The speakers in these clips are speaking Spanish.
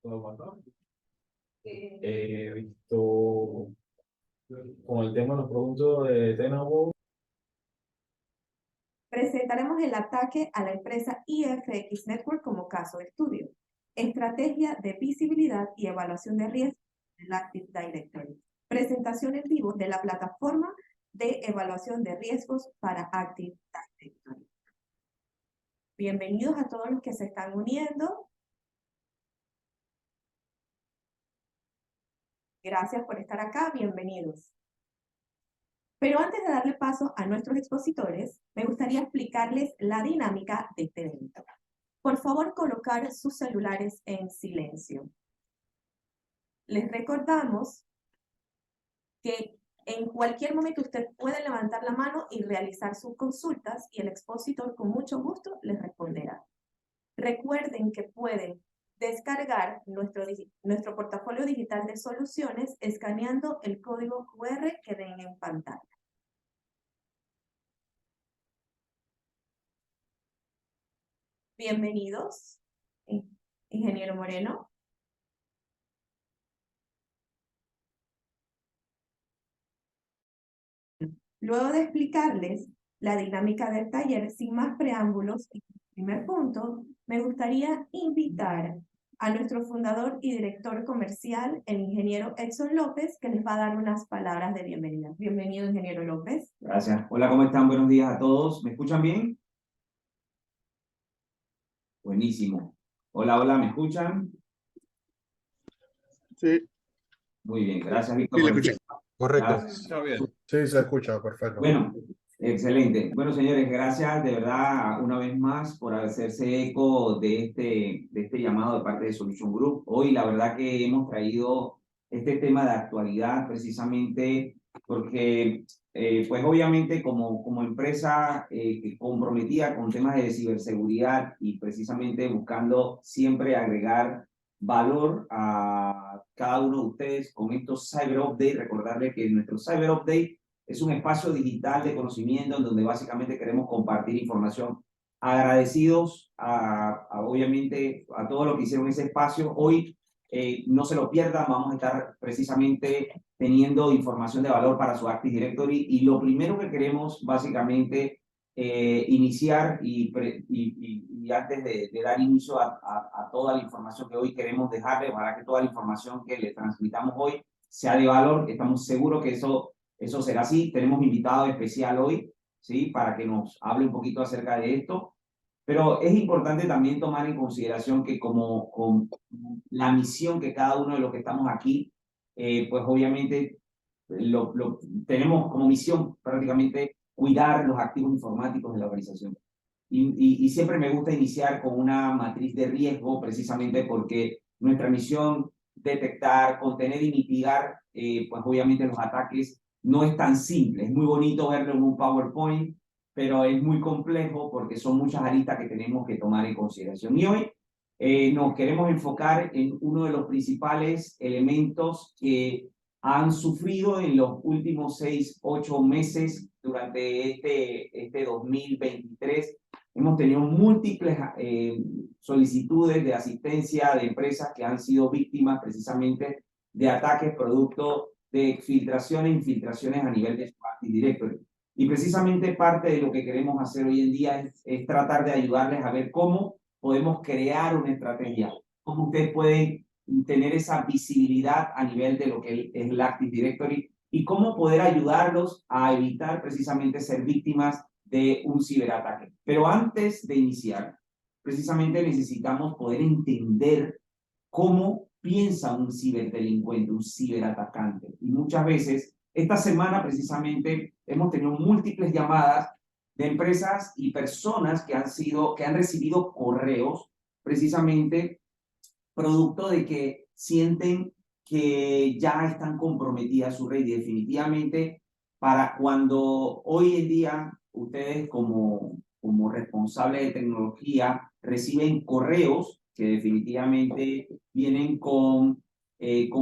todo bastante. He visto con el tema de los productos de Tenable. Presentaremos el ataque a la empresa IFX Network como caso de estudio. Estrategia de visibilidad y evaluación de riesgos del Active Directory. Presentación en vivo de la plataforma de evaluación de riesgos para Active Directory. Bienvenidos a todos los que se están uniendo. Gracias por estar acá, bienvenidos. Pero antes de darle paso a nuestros expositores, me gustaría explicarles la dinámica de este evento. Por favor, colocar sus celulares en silencio. Les recordamos que en cualquier momento usted puede levantar la mano y realizar sus consultas y el expositor con mucho gusto les responderá. Recuerden que pueden descargar nuestro portafolio digital de soluciones escaneando el código QR que ven en pantalla. Bienvenidos, ingeniero Moreno. Luego de explicarles la dinámica del taller, sin más preámbulos, en el primer punto, me gustaría invitar a nuestro fundador y director comercial, el ingeniero Edson López, que les va a dar unas palabras de bienvenida. Bienvenido, ingeniero López. Gracias. Hola, ¿cómo están? Buenos días a todos. ¿Me escuchan bien? Buenísimo. Hola, hola, ¿me escuchan? Sí. Muy bien, gracias, Víctor. Sí, le escuché. Correcto. Gracias. Está bien. Sí, se escucha, perfecto. Bueno, excelente. Bueno, señores, gracias de verdad una vez más por hacerse eco de este llamado de parte de Solution Group. Hoy la verdad que hemos traído este tema de actualidad precisamente porque, pues obviamente como empresa comprometida con temas de ciberseguridad y precisamente buscando siempre agregar valor a cada uno de ustedes con estos Cyber Update, recordarles que nuestro Cyber Update es un espacio digital de conocimiento en donde básicamente queremos compartir información. Agradecidos obviamente a todos los que hicieron ese espacio. Hoy no se lo pierdan, vamos a estar precisamente teniendo información de valor para su Active Directory y lo primero que queremos básicamente iniciar y antes de dar inicio a toda la información que hoy queremos dejarle, para que toda la información que le transmitamos hoy sea de valor. Estamos seguros que eso será así. Tenemos invitado especial hoy, ¿sí? Para que nos hable un poquito acerca de esto. Pero es importante también tomar en consideración que con la misión que cada uno de los que estamos aquí, pues obviamente tenemos como misión prácticamente cuidar los activos informáticos de la organización. Y siempre me gusta iniciar con una matriz de riesgo, precisamente porque nuestra misión, detectar, contener y mitigar, pues obviamente los ataques, no es tan simple. Es muy bonito verlo en un PowerPoint, pero es muy complejo porque son muchas aristas que tenemos que tomar en consideración. Y hoy nos queremos enfocar en uno de los principales elementos que han sufrido en los últimos 6, 8 meses durante este 2023. Hemos tenido múltiples solicitudes de asistencia de empresas que han sido víctimas precisamente de ataques producto de exfiltraciones e infiltraciones a nivel de su Active Directory. Y precisamente parte de lo que queremos hacer hoy en día es tratar de ayudarles a ver cómo podemos crear una estrategia, cómo ustedes pueden tener esa visibilidad a nivel de lo que es el Active Directory y cómo poder ayudarlos a evitar precisamente ser víctimas de un ciberataque. Pero antes de iniciar, precisamente necesitamos poder entender cómo piensa un ciberdelincuente, un ciberatacante. Y muchas veces, esta semana precisamente hemos tenido múltiples llamadas de empresas y personas que han recibido correos precisamente producto de que sienten que ya están comprometidas su red y definitivamente para cuando hoy en día ustedes como responsables de tecnología reciben correos que definitivamente vienen con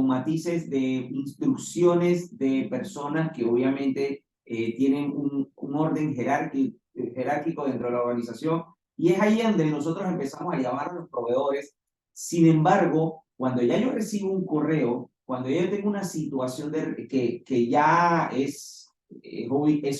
matices de instrucciones de personas que obviamente tienen un orden jerárquico dentro de la organización y es ahí donde nosotros empezamos a llamar a los proveedores. Sin embargo, cuando ya yo recibo un correo, cuando ya yo tengo una situación que ya es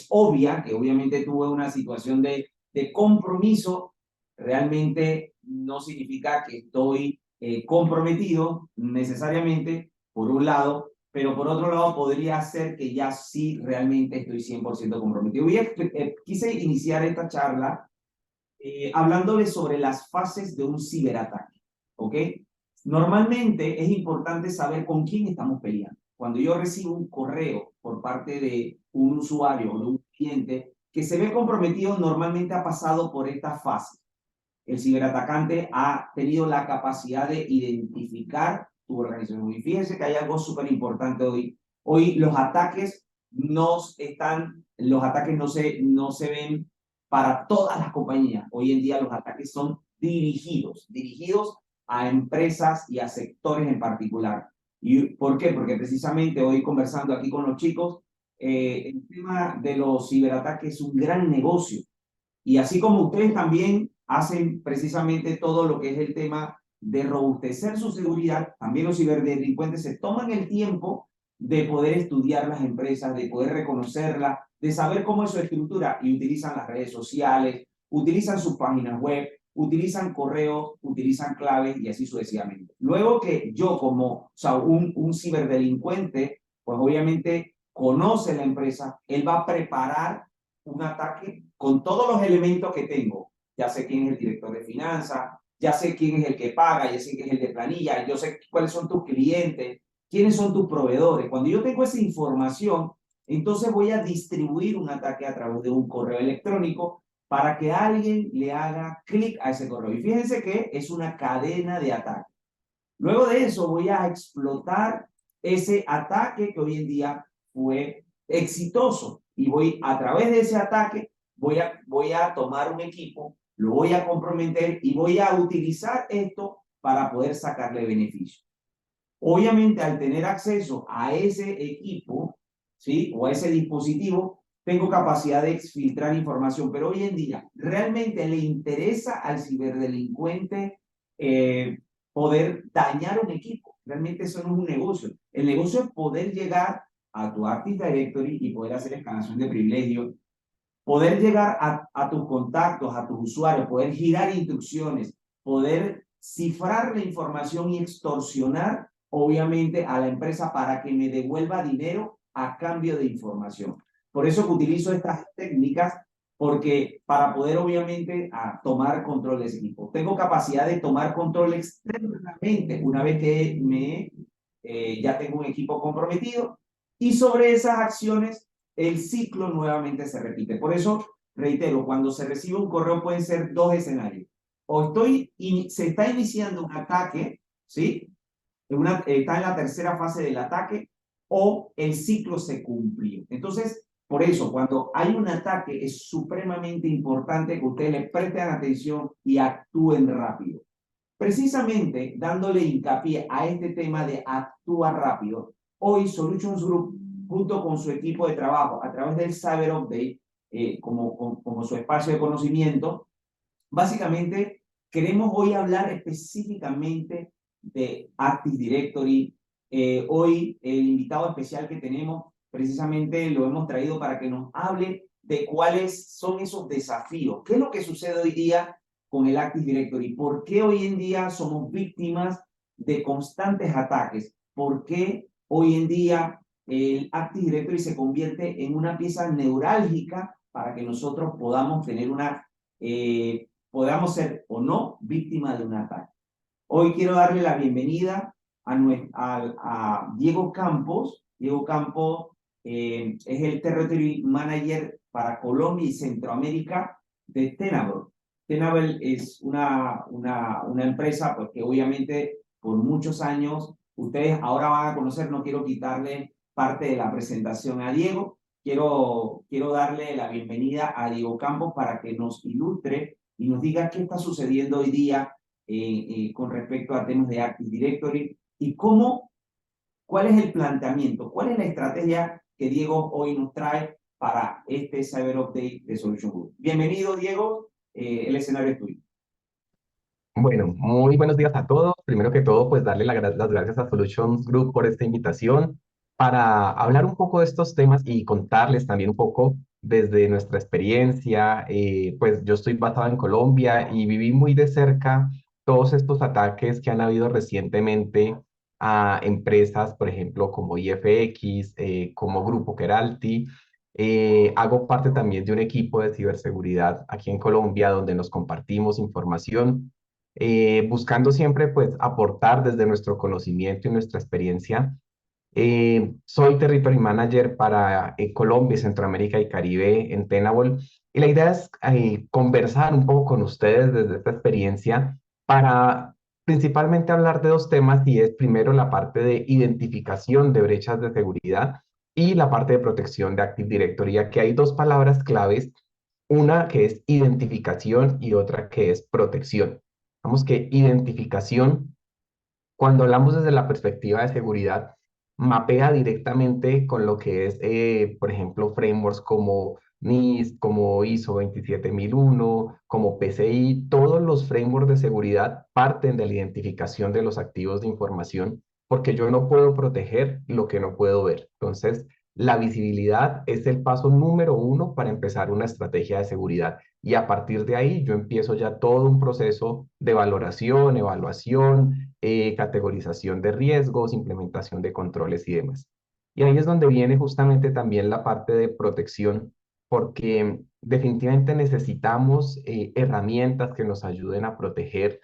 obvia, que obviamente tuve una situación de compromiso, realmente no significa que estoy comprometido necesariamente, por un lado, pero por otro lado podría ser que ya sí realmente estoy 100% comprometido. Quise iniciar esta charla hablándoles sobre las fases de un ciberataque, ¿ok? Normalmente es importante saber con quién estamos peleando. Cuando yo recibo un correo por parte de un usuario o de un cliente que se ve comprometido, normalmente ha pasado por esta fase. El ciberatacante ha tenido la capacidad de identificar tu organización. Y fíjense que hay algo súper importante hoy. Hoy los ataques no se ven para todas las compañías. Hoy en día los ataques son dirigidos a empresas y a sectores en particular. ¿Y por qué? Porque precisamente hoy conversando aquí con los chicos, el tema de los ciberataques es un gran negocio. Y así como ustedes también hacen precisamente todo lo que es el tema de robustecer su seguridad, también los ciberdelincuentes se toman el tiempo de poder estudiar las empresas, de poder reconocerlas, de saber cómo es su estructura y utilizan las redes sociales, utilizan sus páginas web, utilizan correos, utilizan claves y así sucesivamente. Luego que yo como un ciberdelincuente, pues obviamente conoce la empresa, él va a preparar un ataque con todos los elementos que tengo. Ya sé quién es el director de finanzas, ya sé quién es el que paga, ya sé quién es el de planilla, yo sé cuáles son tus clientes, quiénes son tus proveedores. Cuando yo tengo esa información, entonces voy a distribuir un ataque a través de un correo electrónico para que alguien le haga clic a ese correo. Y fíjense que es una cadena de ataque. Luego de eso voy a explotar ese ataque que hoy en día fue exitoso. Y voy a través de ese ataque, voy a tomar un equipo, lo voy a comprometer y voy a utilizar esto para poder sacarle beneficio. Obviamente, al tener acceso a ese equipo, ¿sí? O a ese dispositivo, tengo capacidad de exfiltrar información, pero hoy en día, ¿realmente le interesa al ciberdelincuente poder dañar un equipo? Realmente eso no es un negocio. El negocio es poder llegar a tu Active Directory y poder hacer escalación de privilegios, poder llegar a tus contactos, a tus usuarios, poder girar instrucciones, poder cifrar la información y extorsionar, obviamente, a la empresa para que me devuelva dinero a cambio de información. Por eso que utilizo estas técnicas, porque para poder, obviamente, tomar control de ese equipo. Tengo capacidad de tomar control externamente una vez que ya tengo un equipo comprometido, y sobre esas acciones el ciclo nuevamente se repite. Por eso, reitero, cuando se recibe un correo pueden ser dos escenarios. O se está iniciando un ataque, ¿sí? Está en la tercera fase del ataque, o el ciclo se cumplió. Entonces, por eso, cuando hay un ataque, es supremamente importante que ustedes le presten atención y actúen rápido. Precisamente dándole hincapié a este tema de actuar rápido, hoy Solutions Group, junto con su equipo de trabajo, a través del Cyber Update, como su espacio de conocimiento, básicamente queremos hoy hablar específicamente de Active Directory. Hoy el invitado especial que tenemos, precisamente lo hemos traído para que nos hable de cuáles son esos desafíos. ¿Qué es lo que sucede hoy día con el Active Directory? ¿Por qué hoy en día somos víctimas de constantes ataques? ¿Por qué hoy en día el Active Directory se convierte en una pieza neurálgica para que nosotros podamos tener podamos ser o no víctimas de un ataque? Hoy quiero darle la bienvenida a Diego Campos. Diego Campos es el Territory Manager para Colombia y Centroamérica de Tenable. Tenable es una empresa pues, que obviamente por muchos años ustedes ahora van a conocer. No quiero quitarle parte de la presentación a Diego. Quiero darle la bienvenida a Diego Campos para que nos ilustre y nos diga qué está sucediendo hoy día con respecto a temas de Active Directory y cuál es el planteamiento, cuál es la estrategia que Diego hoy nos trae para este Cyber Update de Solutions Group. Bienvenido, Diego, el escenario es tuyo. Bueno, muy buenos días a todos. Primero que todo, pues darle las gracias a Solutions Group por esta invitación para hablar un poco de estos temas y contarles también un poco desde nuestra experiencia. Pues yo estoy basado en Colombia y viví muy de cerca todos estos ataques que han habido recientemente a empresas, por ejemplo, como IFX, como Grupo Keralty. Hago parte también de un equipo de ciberseguridad aquí en Colombia donde nos compartimos información buscando siempre pues aportar desde nuestro conocimiento y nuestra experiencia. Soy Territory Manager para Colombia, Centroamérica y Caribe en Tenable y la idea es conversar un poco con ustedes desde esta experiencia para principalmente hablar de dos temas y es primero la parte de identificación de brechas de seguridad y la parte de protección de Active Directory. Aquí hay dos palabras claves, una que es identificación y otra que es protección. Vamos que identificación, cuando hablamos desde la perspectiva de seguridad, mapea directamente con lo que es, por ejemplo, frameworks como NIST, como ISO 27001, como PCI. Todos los frameworks de seguridad parten de la identificación de los activos de información, porque yo no puedo proteger lo que no puedo ver. Entonces, la visibilidad es el paso número uno para empezar una estrategia de seguridad. Y a partir de ahí yo empiezo ya todo un proceso de valoración, evaluación, categorización de riesgos, implementación de controles y demás. Y ahí es donde viene justamente también la parte de protección, porque definitivamente necesitamos herramientas que nos ayuden a proteger,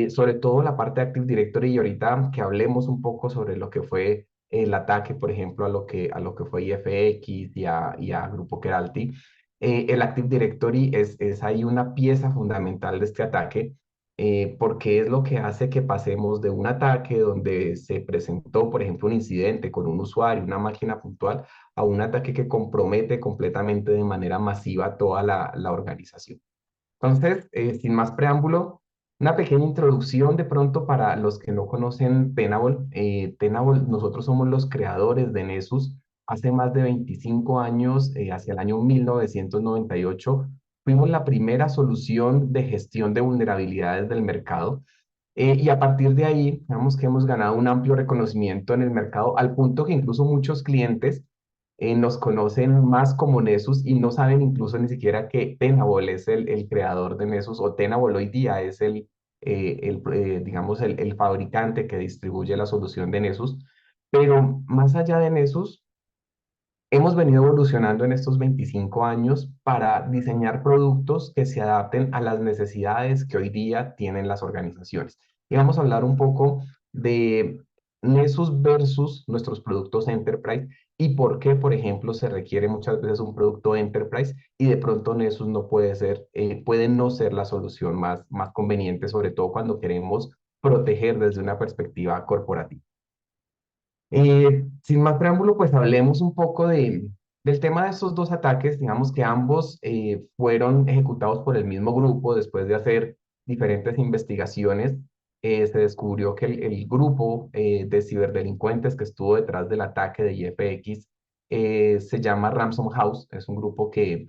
sobre todo la parte de Active Directory. Y ahorita que hablemos un poco sobre lo que fue el ataque, por ejemplo, a lo que fue IFX y a Grupo Keralty, el Active Directory es ahí una pieza fundamental de este ataque, porque es lo que hace que pasemos de un ataque donde se presentó, por ejemplo, un incidente con un usuario, una máquina puntual, a un ataque que compromete completamente de manera masiva toda la organización. Entonces, sin más preámbulo, una pequeña introducción de pronto para los que no conocen Tenable. Tenable, nosotros somos los creadores de Nessus. Hace más de 25 años, hacia el año 1998, fuimos la primera solución de gestión de vulnerabilidades del mercado. Y a partir de ahí, digamos que hemos ganado un amplio reconocimiento en el mercado, al punto que incluso muchos clientes nos conocen más como Nessus y no saben incluso ni siquiera que Tenable es el creador de Nessus o Tenable hoy día es digamos, el fabricante que distribuye la solución de Nessus. Pero más allá de Nessus, hemos venido evolucionando en estos 25 años para diseñar productos que se adapten a las necesidades que hoy día tienen las organizaciones. Y vamos a hablar un poco de Nessus versus nuestros productos Enterprise y por qué, por ejemplo, se requiere muchas veces un producto Enterprise y de pronto Nessus no puede ser, puede no ser la solución más conveniente, sobre todo cuando queremos proteger desde una perspectiva corporativa. Sin más preámbulo, pues hablemos un poco del tema de estos dos ataques. Digamos que ambos fueron ejecutados por el mismo grupo después de hacer diferentes investigaciones. Se descubrió que el grupo de ciberdelincuentes que estuvo detrás del ataque de IFX se llama Ransom House. Es un grupo que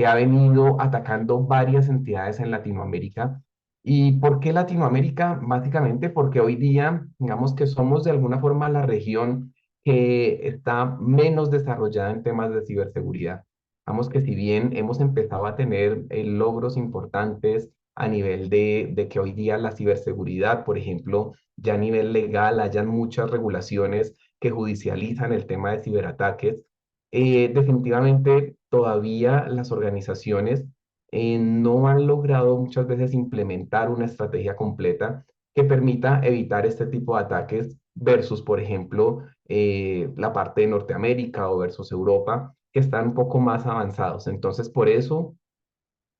ha venido atacando varias entidades en Latinoamérica. ¿Y por qué Latinoamérica? Básicamente porque hoy día, digamos que somos de alguna forma la región que está menos desarrollada en temas de ciberseguridad. Digamos que si bien hemos empezado a tener logros importantes a nivel de que hoy día la ciberseguridad, por ejemplo, ya a nivel legal hayan muchas regulaciones que judicializan el tema de ciberataques, definitivamente todavía las organizaciones no han logrado muchas veces implementar una estrategia completa que permita evitar este tipo de ataques versus, por ejemplo, la parte de Norteamérica o versus Europa, que están un poco más avanzados. Entonces, por eso,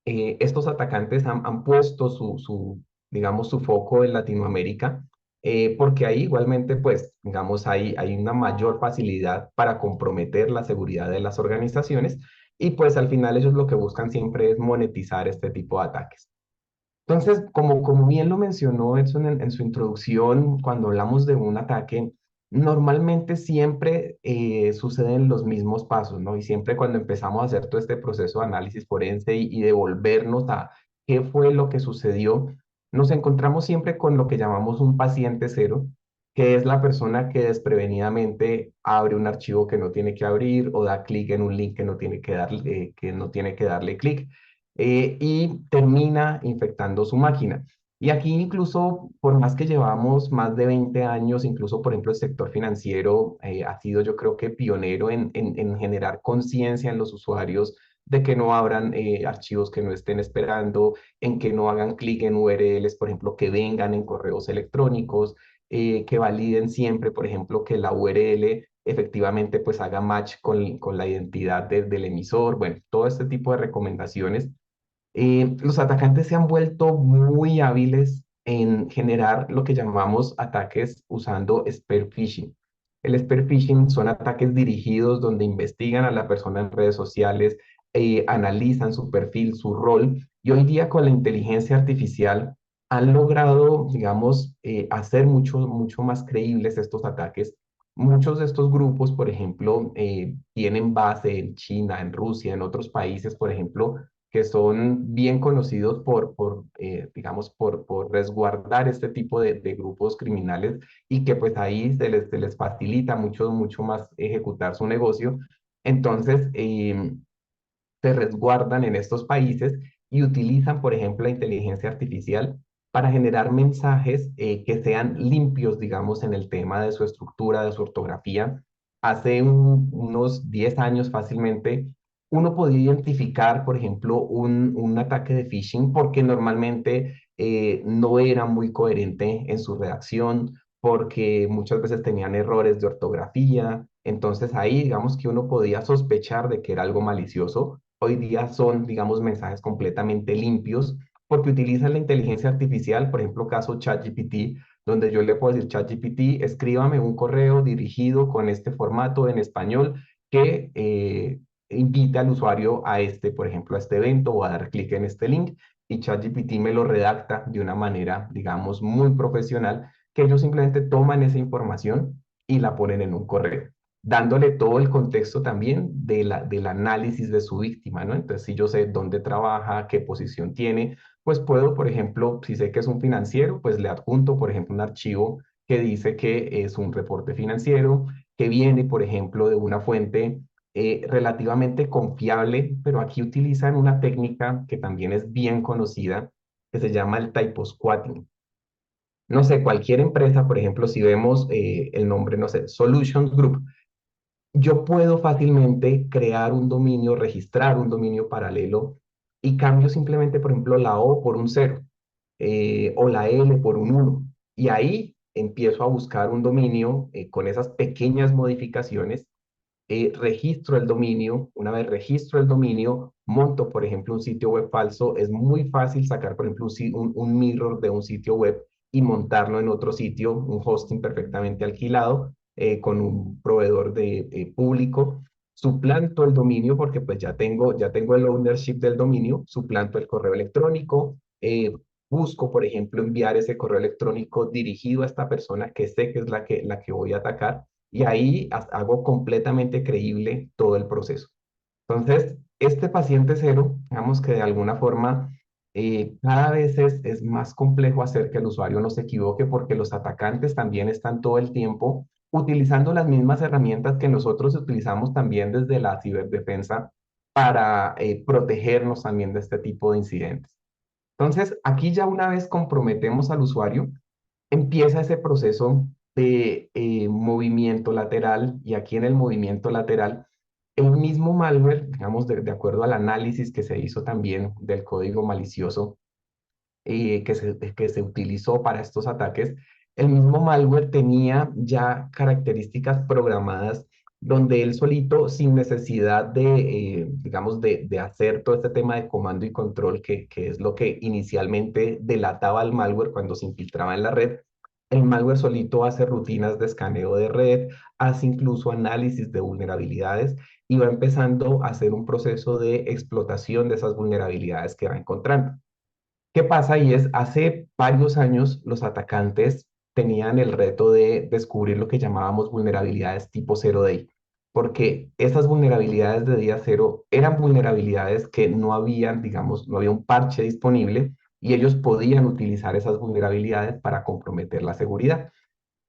estos atacantes han puesto digamos, su foco en Latinoamérica, porque ahí igualmente, pues, digamos, hay una mayor facilidad para comprometer la seguridad de las organizaciones y pues al final ellos lo que buscan siempre es monetizar este tipo de ataques. Entonces, como bien lo mencionó Edson en su introducción, cuando hablamos de un ataque, normalmente siempre suceden los mismos pasos, ¿no? Y siempre cuando empezamos a hacer todo este proceso de análisis forense y devolvernos a qué fue lo que sucedió, nos encontramos siempre con lo que llamamos un paciente cero, que es la persona que desprevenidamente abre un archivo que no tiene que abrir o da clic en un link que no tiene que que no tiene que darle clic, y termina infectando su máquina. Y aquí incluso, por más que llevamos más de 20 años, incluso por ejemplo el sector financiero ha sido, yo creo que pionero en generar conciencia en los usuarios de que no abran archivos que no estén esperando, en que no hagan clic en URLs, por ejemplo, que vengan en correos electrónicos, que validen siempre, por ejemplo, que la URL efectivamente pues haga match con la identidad del emisor. Bueno, todo este tipo de recomendaciones. Los atacantes se han vuelto muy hábiles en generar lo que llamamos ataques usando spear phishing. El spear phishing son ataques dirigidos donde investigan a la persona en redes sociales, analizan su perfil, su rol, y hoy día con la inteligencia artificial han logrado, digamos, hacer mucho más creíbles estos ataques. Muchos de estos grupos, por ejemplo, tienen base en China, en Rusia, en otros países, por ejemplo, que son bien conocidos digamos, por resguardar este tipo de grupos criminales y que pues ahí se les facilita mucho más ejecutar su negocio. Entonces, se resguardan en estos países y utilizan, por ejemplo, la inteligencia artificial para generar mensajes que sean limpios, digamos, en el tema de su estructura, de su ortografía. Hace unos 10 años fácilmente, uno podía identificar, por ejemplo, un ataque de phishing porque normalmente no era muy coherente en su redacción, porque muchas veces tenían errores de ortografía. Entonces ahí, digamos que uno podía sospechar de que era algo malicioso. Hoy día son, digamos, mensajes completamente limpios porque utilizan la inteligencia artificial, por ejemplo, caso ChatGPT, donde yo le puedo decir, ChatGPT, escríbame un correo dirigido con este formato en español que invite al usuario a este, por ejemplo, a este evento o a dar clic en este link, y ChatGPT me lo redacta de una manera, digamos, muy profesional, que ellos simplemente toman esa información y la ponen en un correo, dándole todo el contexto también del análisis de su víctima, ¿no? Entonces, si yo sé dónde trabaja, qué posición tiene, pues puedo, por ejemplo, si sé que es un financiero, pues le adjunto, por ejemplo, un archivo que dice que es un reporte financiero, que viene, por ejemplo, de una fuente relativamente confiable, pero aquí utilizan una técnica que también es bien conocida, que se llama el typosquatting. No sé, cualquier empresa, por ejemplo, si vemos el nombre, no sé, Solutions Group, yo puedo fácilmente crear un dominio, registrar un dominio paralelo y cambio simplemente, por ejemplo, la O por un cero, o la L por un uno. Y ahí empiezo a buscar un dominio con esas pequeñas modificaciones, registro el dominio. Una vez registro el dominio, monto, por ejemplo, un sitio web falso. Es muy fácil sacar, por ejemplo, un mirror de un sitio web y montarlo en otro sitio, un hosting perfectamente alquilado, con un proveedor público. Suplanto el dominio porque pues ya tengo el ownership del dominio, suplanto el correo electrónico, busco, por ejemplo, enviar ese correo electrónico dirigido a esta persona que sé que es la que voy a atacar, y ahí hago completamente creíble todo el proceso. Entonces, este paciente cero, digamos que de alguna forma cada vez es más complejo hacer que el usuario no se equivoque porque los atacantes también están todo el tiempo utilizando las mismas herramientas que nosotros utilizamos también desde la ciberdefensa para protegernos también de este tipo de incidentes. Entonces, aquí ya una vez comprometemos al usuario, empieza ese proceso de movimiento lateral, y aquí en el movimiento lateral, el mismo malware, digamos, de acuerdo al análisis que se hizo también del código malicioso que se utilizó para estos ataques, el mismo malware tenía ya características programadas donde él solito, sin necesidad digamos, de hacer todo este tema de comando y control, que es lo que inicialmente delataba al malware cuando se infiltraba en la red, el malware solito hace rutinas de escaneo de red, hace incluso análisis de vulnerabilidades y va empezando a hacer un proceso de explotación de esas vulnerabilidades que va encontrando. ¿Qué pasa? Y es, hace varios años los atacantes tenían el reto de descubrir lo que llamábamos vulnerabilidades tipo zero day, porque esas vulnerabilidades de día cero eran vulnerabilidades que no habían, digamos, no había un parche disponible, y ellos podían utilizar esas vulnerabilidades para comprometer la seguridad.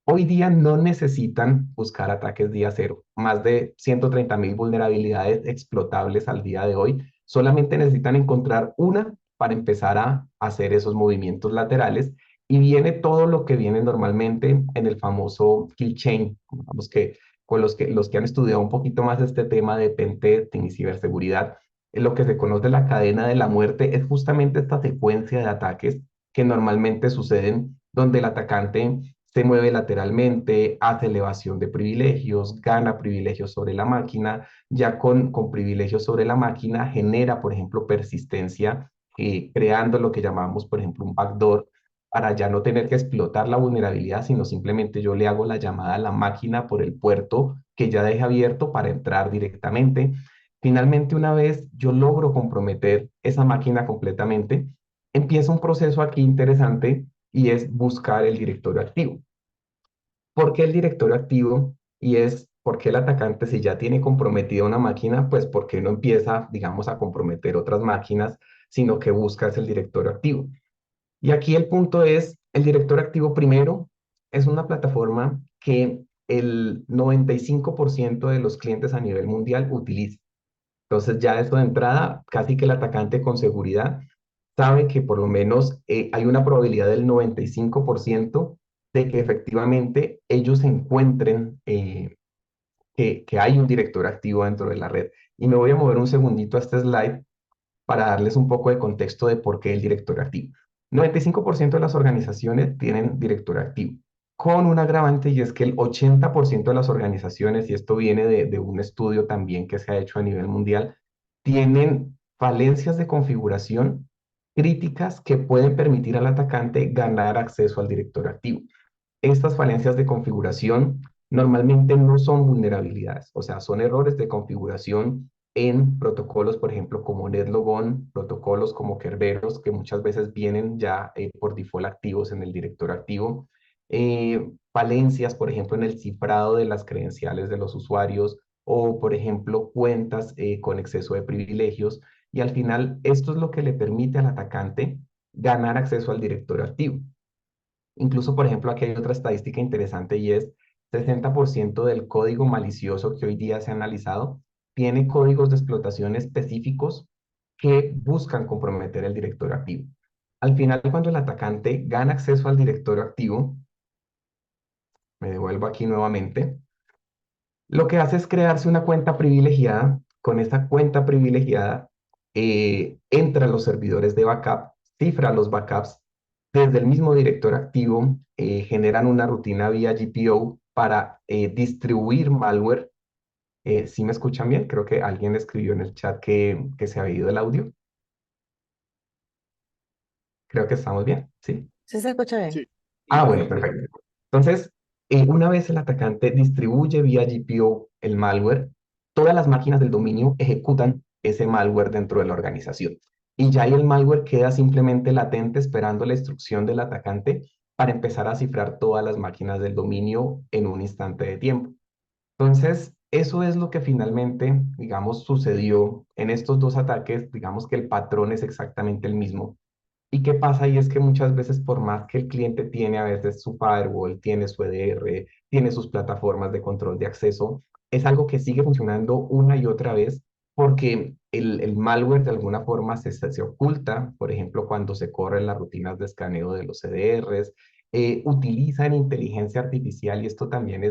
Hoy día no necesitan buscar ataques día cero. Más de 130.000 vulnerabilidades explotables al día de hoy. Solamente necesitan encontrar una para empezar a hacer esos movimientos laterales y viene todo lo que viene normalmente en el famoso kill chain, vamos que con los que han estudiado un poquito más este tema de pentesting y ciberseguridad, lo que se conoce la cadena de la muerte es justamente esta secuencia de ataques que normalmente suceden donde el atacante se mueve lateralmente, hace elevación de privilegios, gana privilegios sobre la máquina, ya con privilegios sobre la máquina genera, por ejemplo, persistencia, creando lo que llamamos, por ejemplo, un backdoor, para ya no tener que explotar la vulnerabilidad, sino simplemente yo le hago la llamada a la máquina por el puerto que ya deje abierto para entrar directamente. Finalmente, una vez yo logro comprometer esa máquina completamente, empieza un proceso aquí interesante y es buscar el directorio activo. ¿Por qué el directorio activo? Y es porque el atacante, si ya tiene comprometida una máquina, pues ¿por qué no empieza, digamos, a comprometer otras máquinas, sino que busca es el directorio activo? Y aquí el punto es, el directorio activo primero es una plataforma que el 95% de los clientes a nivel mundial utiliza. Entonces ya eso de entrada, casi que el atacante con seguridad sabe que por lo menos hay una probabilidad del 95% de que efectivamente ellos encuentren que hay un director activo dentro de la red. Y me voy a mover un segundito a este slide para darles un poco de contexto de por qué el director activo. 95% de las organizaciones tienen director activo, con un agravante y es que el 80% de las organizaciones, y esto viene de un estudio también que se ha hecho a nivel mundial, tienen falencias de configuración críticas que pueden permitir al atacante ganar acceso al director activo. Estas falencias de configuración normalmente no son vulnerabilidades, o sea, son errores de configuración en protocolos, por ejemplo, como NetLogon, protocolos como Kerberos, que muchas veces vienen ya por default activos en el director activo. Falencias, por ejemplo, en el cifrado de las credenciales de los usuarios o, por ejemplo, cuentas con exceso de privilegios. Y al final, esto es lo que le permite al atacante ganar acceso al director activo. Incluso, por ejemplo, aquí hay otra estadística interesante y es 60% del código malicioso que hoy día se ha analizado tiene códigos de explotación específicos que buscan comprometer el directorio activo. Al final, cuando el atacante gana acceso al directorio activo, me devuelvo aquí nuevamente, lo que hace es crearse una cuenta privilegiada. Con esa cuenta privilegiada entra a los servidores de backup, cifra los backups desde el mismo director activo, generan una rutina vía GPO para distribuir malware. ¿Sí me escuchan bien? Creo que alguien escribió en el chat que se había ido el audio. Creo que estamos bien, ¿sí? Sí se escucha bien. Sí, Ah, bueno, perfecto. perfecto. Entonces, una vez el atacante distribuye vía GPO el malware, todas las máquinas del dominio ejecutan ese malware dentro de la organización. Y ya ahí el malware queda simplemente latente esperando la instrucción del atacante para empezar a cifrar todas las máquinas del dominio en un instante de tiempo. Entonces, eso es lo que finalmente, digamos, sucedió en estos dos ataques. Digamos que el patrón es exactamente el mismo. ¿Y qué pasa? Y es que muchas veces, por más que el cliente tiene a veces su firewall, tiene su EDR, tiene sus plataformas de control de acceso, es algo que sigue funcionando una y otra vez porque el malware de alguna forma se oculta, por ejemplo, cuando se corren las rutinas de escaneo de los EDRs, utilizan inteligencia artificial y esto también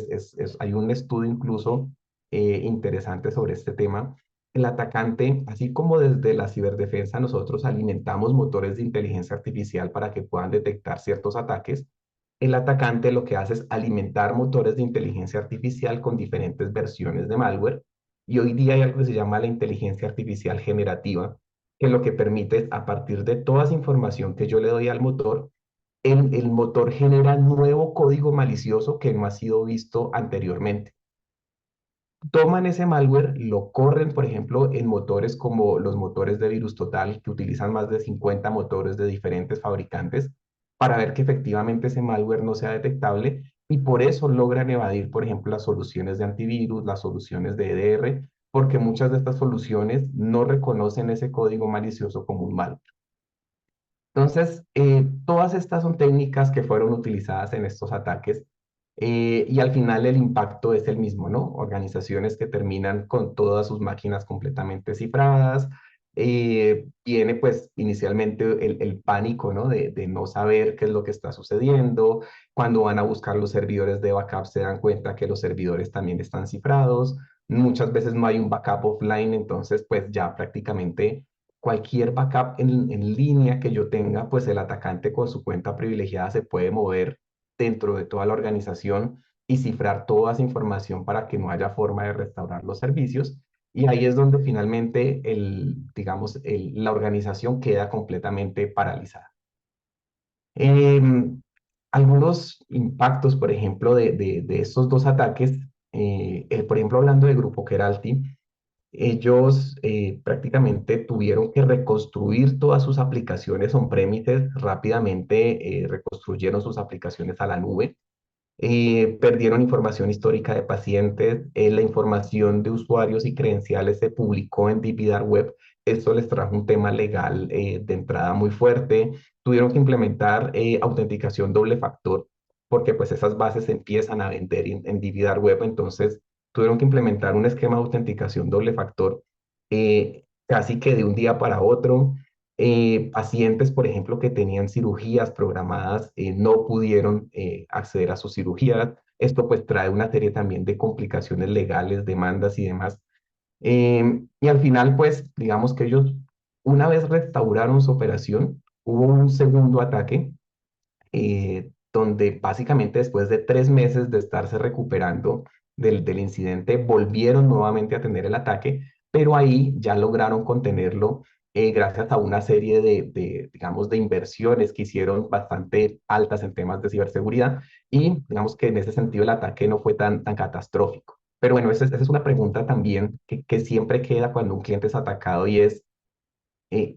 hay un estudio incluso interesante sobre este tema. El atacante, así como desde la ciberdefensa nosotros alimentamos motores de inteligencia artificial para que puedan detectar ciertos ataques, el atacante lo que hace es alimentar motores de inteligencia artificial con diferentes versiones de malware. Y hoy día hay algo que se llama la inteligencia artificial generativa, que lo que permite es, a partir de toda esa información que yo le doy al motor, el motor genera nuevo código malicioso que no ha sido visto anteriormente. Toman ese malware, lo corren, por ejemplo, en motores como los motores de Virus Total, que utilizan más de 50 motores de diferentes fabricantes, para ver que efectivamente ese malware no sea detectable y por eso logran evadir, por ejemplo, las soluciones de antivirus, las soluciones de EDR, porque muchas de estas soluciones no reconocen ese código malicioso como un malware. Entonces, todas estas son técnicas que fueron utilizadas en estos ataques y al final el impacto es el mismo, ¿no? Organizaciones que terminan con todas sus máquinas completamente cifradas. Viene pues inicialmente el pánico, ¿no? De no saber qué es lo que está sucediendo. Cuando van a buscar los servidores de backup se dan cuenta que los servidores también están cifrados. Muchas veces no hay un backup offline, entonces pues ya prácticamente cualquier backup en línea que yo tenga, pues el atacante con su cuenta privilegiada se puede mover dentro de toda la organización y cifrar toda esa información para que no haya forma de restaurar los servicios. Y ahí es donde finalmente digamos, la organización queda completamente paralizada. Em, Algunos impactos, por ejemplo, de estos dos ataques, por ejemplo, hablando de Grupo Keralty, ellos prácticamente tuvieron que reconstruir todas sus aplicaciones on-premises rápidamente, reconstruyeron sus aplicaciones a la nube, perdieron información histórica de pacientes, la información de usuarios y credenciales se publicó en DB Web. Esto les trajo un tema legal de entrada muy fuerte. Tuvieron que implementar autenticación doble factor porque pues esas bases se empiezan a vender en DB Web. Entonces tuvieron que implementar un esquema de autenticación doble factor casi que de un día para otro. Pacientes, por ejemplo, que tenían cirugías programadas, no pudieron acceder a sus cirugías. Esto pues trae una serie también de complicaciones legales, demandas y demás. Y al final, pues, digamos que ellos, una vez restauraron su operación, hubo un segundo ataque donde básicamente después de 3 meses de estarse recuperando del incidente, volvieron nuevamente a tener el ataque, pero ahí ya lograron contenerlo gracias a una serie digamos, de inversiones que hicieron bastante altas en temas de ciberseguridad y digamos que en ese sentido el ataque no fue tan catastrófico. Pero bueno, esa es una pregunta también que siempre queda cuando un cliente es atacado y es,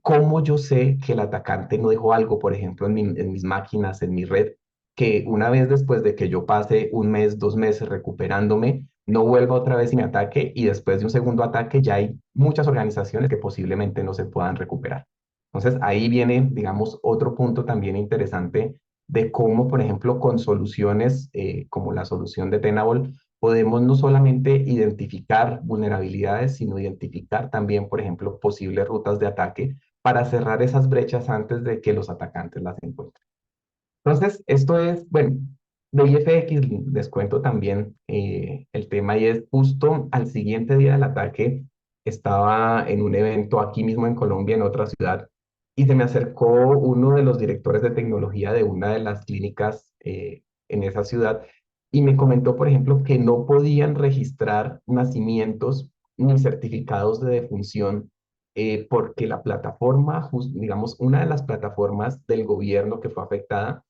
¿cómo yo sé que el atacante no dejó algo, por ejemplo, en mis máquinas, en mi red, que una vez después de que yo pase un mes, 2 meses recuperándome, no vuelva otra vez y me ataque y después de un segundo ataque ya hay muchas organizaciones que posiblemente no se puedan recuperar? Entonces ahí viene, digamos, otro punto también interesante de cómo, por ejemplo, con soluciones como la solución de Tenable, podemos no solamente identificar vulnerabilidades, sino identificar también, por ejemplo, posibles rutas de ataque para cerrar esas brechas antes de que los atacantes las encuentren. Entonces, esto es, bueno, de IFX les cuento también el tema y es justo al siguiente día del ataque, estaba en un evento aquí mismo en Colombia, en otra ciudad, y se me acercó uno de los directores de tecnología de una de las clínicas en esa ciudad y me comentó, por ejemplo, que no podían registrar nacimientos ni certificados de defunción porque la plataforma, digamos, una de las plataformas del gobierno que fue afectada,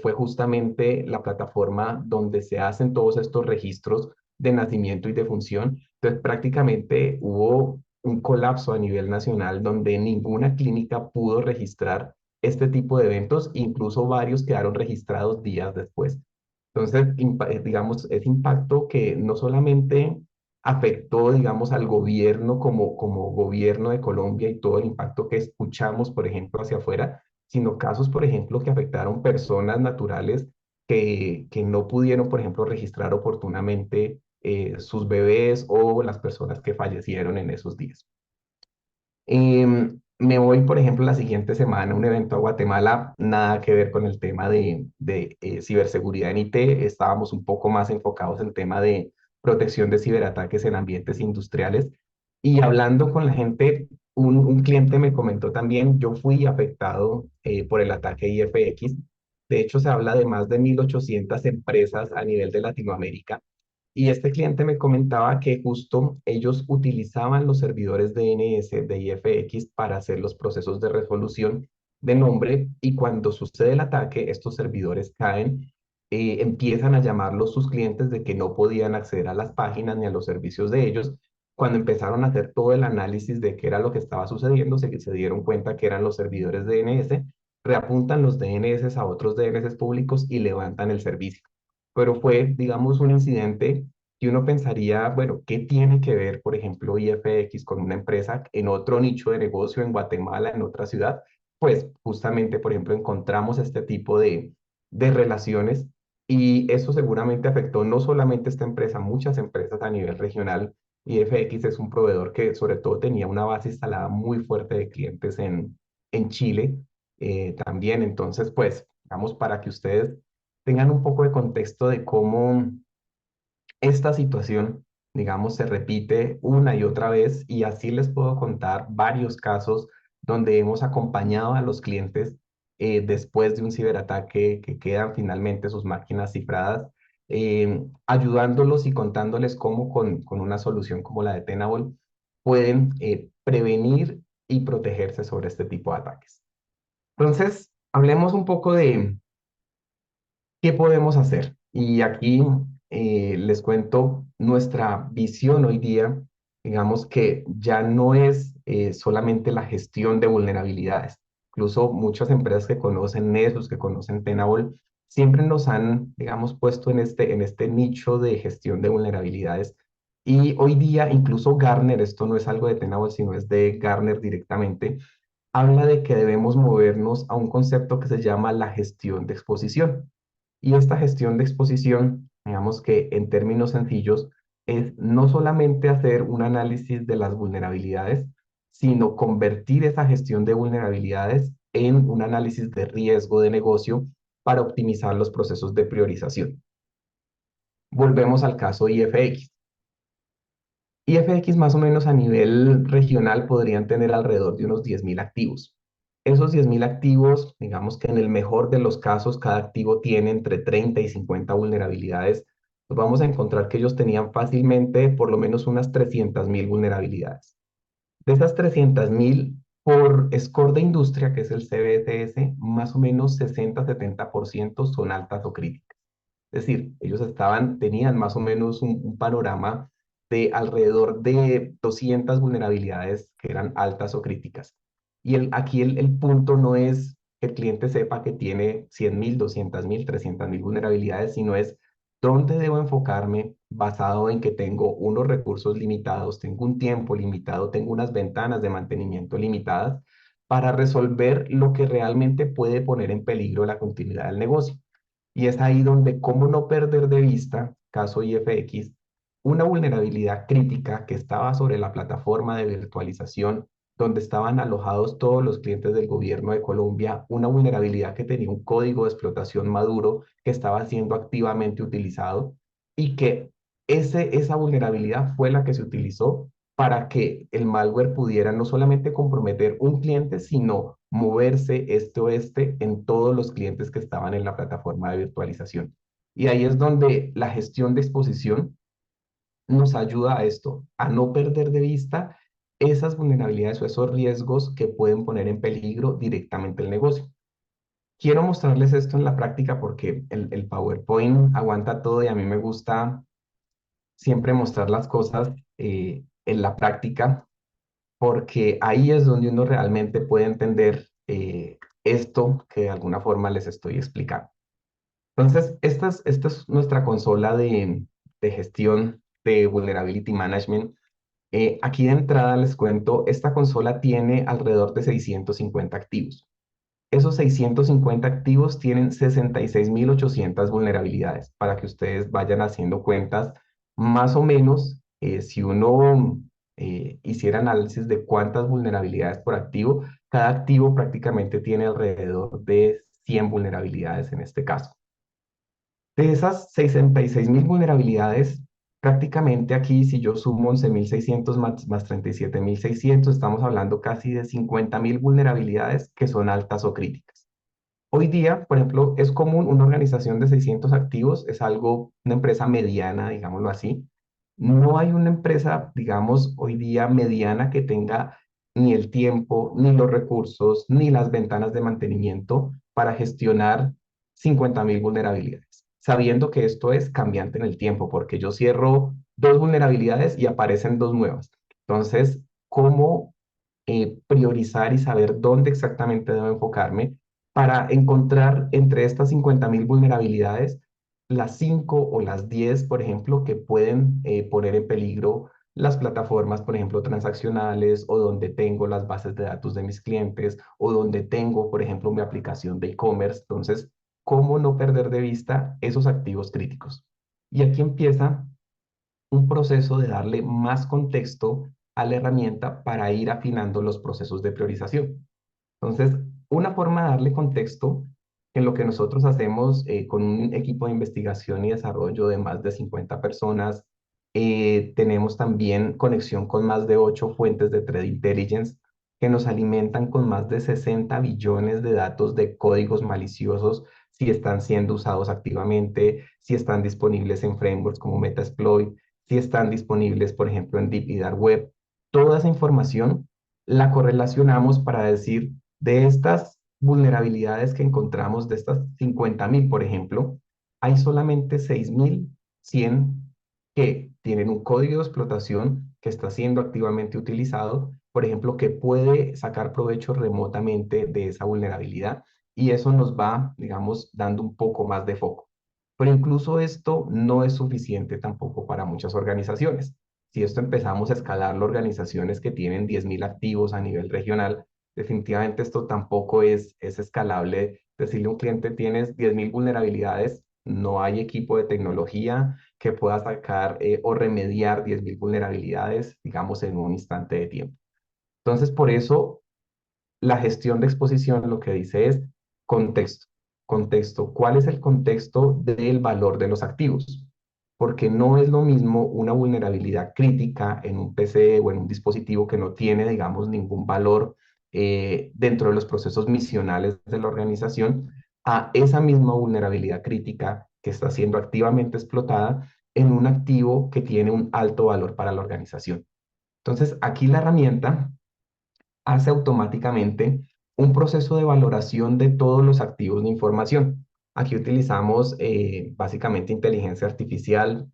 fue justamente la plataforma donde se hacen todos estos registros de nacimiento y defunción. Entonces, prácticamente hubo un colapso a nivel nacional donde ninguna clínica pudo registrar este tipo de eventos, incluso varios quedaron registrados días después. Entonces, digamos, ese impacto que no solamente afectó, digamos, al gobierno como gobierno de Colombia y todo el impacto que escuchamos, por ejemplo, hacia afuera, sino casos, por ejemplo, que afectaron personas naturales que no pudieron, por ejemplo, registrar oportunamente sus bebés o las personas que fallecieron en esos días. Me voy, por ejemplo, la siguiente semana a un evento a Guatemala, nada que ver con el tema de ciberseguridad en IT, estábamos un poco más enfocados en el tema de protección de ciberataques en ambientes industriales. Y hablando con la gente, un cliente me comentó también, yo fui afectado por el ataque IFX. De hecho, se habla de más de 1.800 empresas a nivel de Latinoamérica y este cliente me comentaba que justo ellos utilizaban los servidores DNS de IFX para hacer los procesos de resolución de nombre y cuando sucede el ataque, estos servidores caen, empiezan a llamarlos sus clientes de que no podían acceder a las páginas ni a los servicios de ellos. Cuando empezaron a hacer todo el análisis de qué era lo que estaba sucediendo, se dieron cuenta que eran los servidores DNS, reapuntan los DNS a otros DNS públicos y levantan el servicio, pero fue, digamos, un incidente que uno pensaría, bueno, ¿qué tiene que ver, por ejemplo, IFX con una empresa en otro nicho de negocio en Guatemala, en otra ciudad? pues justamente, por ejemplo, encontramos este tipo de relaciones y eso seguramente afectó no solamente esta empresa, muchas empresas a nivel regional. Y FX es un proveedor que sobre todo tenía una base instalada muy fuerte de clientes en Chile también. Entonces, pues, digamos, para que ustedes tengan un poco de contexto de cómo esta situación, digamos, se repite una y otra vez y así les puedo contar varios casos donde hemos acompañado a los clientes después de un ciberataque que quedan finalmente sus máquinas cifradas, ayudándolos y contándoles cómo con una solución como la de Tenable pueden prevenir y protegerse sobre este tipo de ataques. Entonces, hablemos un poco de ¿qué podemos hacer? Y aquí les cuento nuestra visión hoy día, digamos que ya no es solamente la gestión de vulnerabilidades. Incluso muchas empresas que conocen Nessus, que conocen Tenable, siempre nos han, digamos, puesto en este nicho de gestión de vulnerabilidades. Y hoy día, incluso Gartner, esto no es algo de Tenable, sino es de Gartner directamente, habla de que debemos movernos a un concepto que se llama la gestión de exposición. Y esta gestión de exposición, digamos que en términos sencillos, es no solamente hacer un análisis de las vulnerabilidades, sino convertir esa gestión de vulnerabilidades en un análisis de riesgo de negocio para optimizar los procesos de priorización. Volvemos al caso IFX. IFX más o menos a nivel regional podrían tener alrededor de unos 10.000 activos. Esos 10.000 activos, digamos que en el mejor de los casos, cada activo tiene entre 30 y 50 vulnerabilidades. Nos vamos a encontrar que ellos tenían fácilmente por lo menos unas 300.000 vulnerabilidades. De esas 300.000, por score de industria, que es el CBTS, más o menos 60-70% son altas o críticas. Es decir, ellos tenían más o menos un panorama de alrededor de 200 vulnerabilidades que eran altas o críticas. Y aquí el punto no es que el cliente sepa que tiene 100.000, 200.000, 300.000 vulnerabilidades, sino es dónde debo enfocarme basado en que tengo unos recursos limitados, tengo un tiempo limitado, tengo unas ventanas de mantenimiento limitadas para resolver lo que realmente puede poner en peligro la continuidad del negocio. Y es ahí donde, cómo no perder de vista, caso IFX, una vulnerabilidad crítica que estaba sobre la plataforma de virtualización donde estaban alojados todos los clientes del gobierno de Colombia, una vulnerabilidad que tenía un código de explotación maduro que estaba siendo activamente utilizado y que esa vulnerabilidad fue la que se utilizó para que el malware pudiera no solamente comprometer un cliente, sino moverse este-oeste en todos los clientes que estaban en la plataforma de virtualización. Y ahí es donde la gestión de exposición nos ayuda a esto, a no perder de vista esas vulnerabilidades o esos riesgos que pueden poner en peligro directamente el negocio. Quiero mostrarles esto en la práctica porque el PowerPoint aguanta todo y a mí me gusta siempre mostrar las cosas en la práctica porque ahí es donde uno realmente puede entender esto que de alguna forma les estoy explicando. Entonces, esta es nuestra consola de gestión de Vulnerability Management. Aquí de entrada les cuento, esta consola tiene alrededor de 650 activos. Esos 650 activos tienen 66.800 vulnerabilidades para que ustedes vayan haciendo cuentas. Más o menos, si uno hiciera análisis de cuántas vulnerabilidades por activo, cada activo prácticamente tiene alrededor de 100 vulnerabilidades en este caso. De esas 66.000 vulnerabilidades, prácticamente aquí, si yo sumo 11.600 más 37.600, estamos hablando casi de 50.000 vulnerabilidades que son altas o críticas. Hoy día, por ejemplo, es común una organización de 600 activos, es algo, una empresa mediana, digámoslo así. No hay una empresa, digamos, hoy día mediana que tenga ni el tiempo, ni los recursos, ni las ventanas de mantenimiento para gestionar 50.000 vulnerabilidades, sabiendo que esto es cambiante en el tiempo, porque yo cierro dos vulnerabilidades y aparecen dos nuevas. Entonces, ¿cómo priorizar y saber dónde exactamente debo enfocarme para encontrar entre estas 50.000 vulnerabilidades las 5 o las 10, por ejemplo, que pueden poner en peligro las plataformas, por ejemplo, transaccionales, o donde tengo las bases de datos de mis clientes, o donde tengo, por ejemplo, mi aplicación de e-commerce. Entonces, ¿cómo no perder de vista esos activos críticos? Y aquí empieza un proceso de darle más contexto a la herramienta para ir afinando los procesos de priorización. Entonces, una forma de darle contexto en lo que nosotros hacemos con un equipo de investigación y desarrollo de más de 50 personas, tenemos también conexión con más de 8 fuentes de Threat Intelligence que nos alimentan con más de 60 billones de datos de códigos maliciosos, si están siendo usados activamente, si están disponibles en frameworks como Metasploit, si están disponibles, por ejemplo, en Deep y Dark Web. Toda esa información la correlacionamos para decir, de estas vulnerabilidades que encontramos, de estas 50.000, por ejemplo, hay solamente 6.100 que tienen un código de explotación que está siendo activamente utilizado, por ejemplo, que puede sacar provecho remotamente de esa vulnerabilidad, y eso nos va, digamos, dando un poco más de foco. Pero incluso esto no es suficiente tampoco para muchas organizaciones. Si esto empezamos a escalarlo a organizaciones que tienen 10.000 activos a nivel regional, definitivamente esto tampoco es escalable. Decirle a un cliente, tienes 10.000 vulnerabilidades, no hay equipo de tecnología que pueda sacar o remediar 10.000 vulnerabilidades, digamos, en un instante de tiempo. Entonces, por eso, la gestión de exposición lo que dice es contexto. Contexto. ¿Cuál es el contexto del valor de los activos? Porque no es lo mismo una vulnerabilidad crítica en un PC o en un dispositivo que no tiene, digamos, ningún valor dentro de los procesos misionales de la organización, a esa misma vulnerabilidad crítica que está siendo activamente explotada en un activo que tiene un alto valor para la organización. Entonces, aquí la herramienta hace automáticamente un proceso de valoración de todos los activos de información. Aquí utilizamos básicamente inteligencia artificial,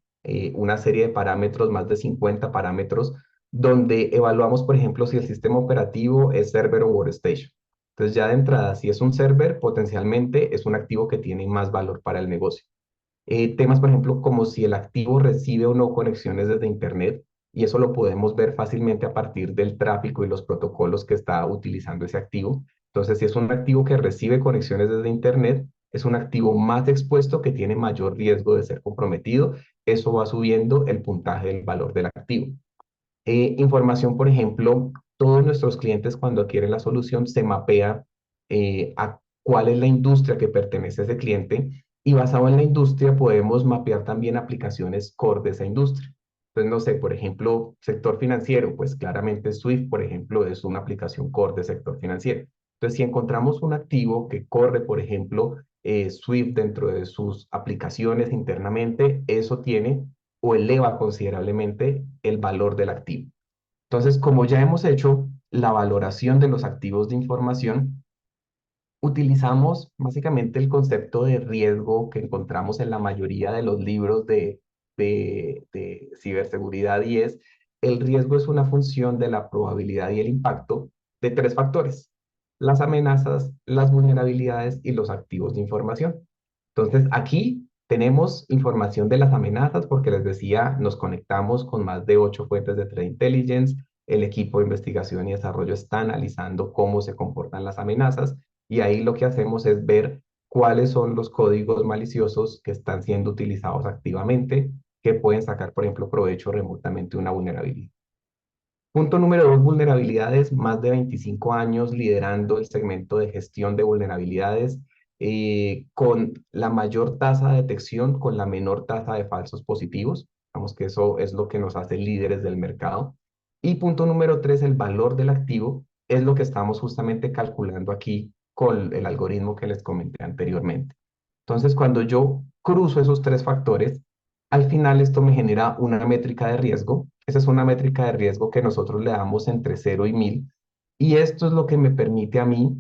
una serie de parámetros, más de 50 parámetros, donde evaluamos, por ejemplo, si el sistema operativo es server o workstation. Entonces, ya de entrada, si es un server, potencialmente es un activo que tiene más valor para el negocio. Temas, por ejemplo, como si el activo recibe o no conexiones desde Internet, y eso lo podemos ver fácilmente a partir del tráfico y los protocolos que está utilizando ese activo. Entonces, si es un activo que recibe conexiones desde Internet, es un activo más expuesto que tiene mayor riesgo de ser comprometido. Eso va subiendo el puntaje del valor del activo. Información, por ejemplo, todos nuestros clientes cuando adquieren la solución se mapea a cuál es la industria que pertenece a ese cliente, y basado en la industria podemos mapear también aplicaciones core de esa industria. Entonces, no sé, por ejemplo, sector financiero, pues claramente Swift, por ejemplo, es una aplicación core de sector financiero. Entonces, si encontramos un activo que corre, por ejemplo, Swift dentro de sus aplicaciones internamente, eso tiene o eleva considerablemente el valor del activo. Entonces, como ya hemos hecho la valoración de los activos de información, utilizamos básicamente el concepto de riesgo que encontramos en la mayoría de los libros de ciberseguridad, y es: el riesgo es una función de la probabilidad y el impacto de tres factores: las amenazas, las vulnerabilidades y los activos de información. Entonces, aquí tenemos información de las amenazas porque les decía, nos conectamos con más de 8 fuentes de Threat Intelligence. El equipo de investigación y desarrollo está analizando cómo se comportan las amenazas, y ahí lo que hacemos es ver cuáles son los códigos maliciosos que están siendo utilizados activamente, que pueden sacar, por ejemplo, provecho remotamente de una vulnerabilidad. Punto número 2, vulnerabilidades. Más de 25 años liderando el segmento de gestión de vulnerabilidades, con la mayor tasa de detección, con la menor tasa de falsos positivos. Vamos, que eso es lo que nos hace líderes del mercado. Y punto número 3, el valor del activo, es lo que estamos justamente calculando aquí con el algoritmo que les comenté anteriormente. Entonces, cuando yo cruzo esos tres factores, al final esto me genera una métrica de riesgo. Esa es una métrica de riesgo que nosotros le damos entre 0 y 1000. Y esto es lo que me permite a mí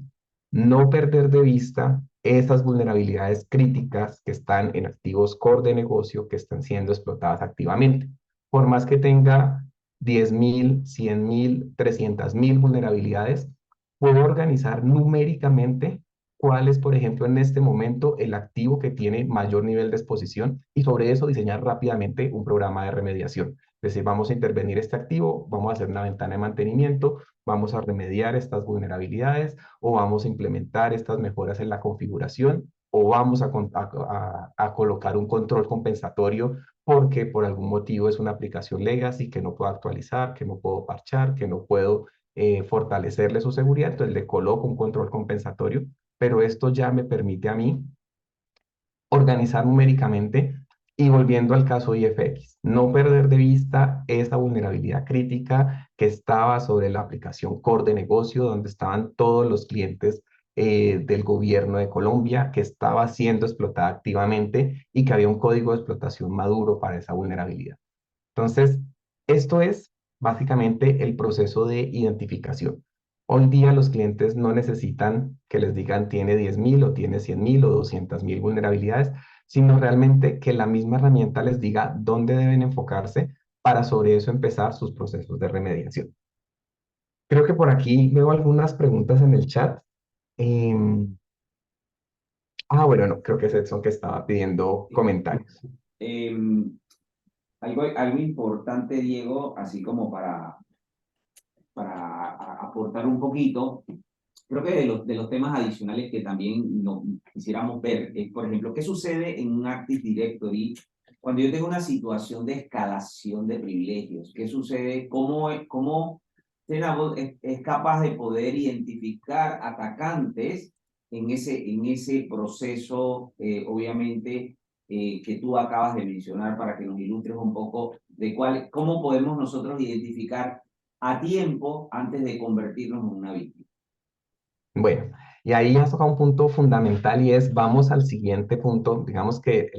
no perder de vista esas vulnerabilidades críticas que están en activos core de negocio que están siendo explotadas activamente. Por más que tenga 10.000, 100.000, 300.000 vulnerabilidades, puedo organizar numéricamente cuál es, por ejemplo, en este momento el activo que tiene mayor nivel de exposición y sobre eso diseñar rápidamente un programa de remediación. Es decir, vamos a intervenir este activo, vamos a hacer una ventana de mantenimiento, vamos a remediar estas vulnerabilidades o vamos a implementar estas mejoras en la configuración o vamos a colocar un control compensatorio porque por algún motivo es una aplicación legacy que no puedo actualizar, que no puedo parchar, que no puedo fortalecerle su seguridad, entonces le coloco un control compensatorio, pero esto ya me permite a mí organizar numéricamente y volviendo al caso IFX, no perder de vista esa vulnerabilidad crítica que estaba sobre la aplicación core de negocio, donde estaban todos los clientes del gobierno de Colombia, que estaba siendo explotada activamente y que había un código de explotación maduro para esa vulnerabilidad. Entonces, esto es básicamente el proceso de identificación. Hoy día los clientes no necesitan que les digan tiene 10.000 o tiene 100.000 o 200.000 vulnerabilidades, sino realmente que la misma herramienta les diga dónde deben enfocarse para sobre eso empezar sus procesos de remediación. Creo que por aquí veo algunas preguntas en el chat. Em, bueno, no, creo que es Edson que estaba pidiendo comentarios. Algo importante, Diego, así como aportar un poquito, creo que de los temas adicionales que también quisiéramos ver es, por ejemplo, ¿qué sucede en un Active Directory cuando yo tengo una situación de escalación de privilegios? ¿Qué sucede? ¿Cómo Tenable es capaz de poder identificar atacantes en ese proceso, obviamente, que tú acabas de mencionar para que nos ilustres un poco de cómo podemos nosotros identificar a tiempo antes de convertirnos en una víctima? Bueno, y ahí has tocado un punto fundamental y es, vamos al siguiente punto, digamos que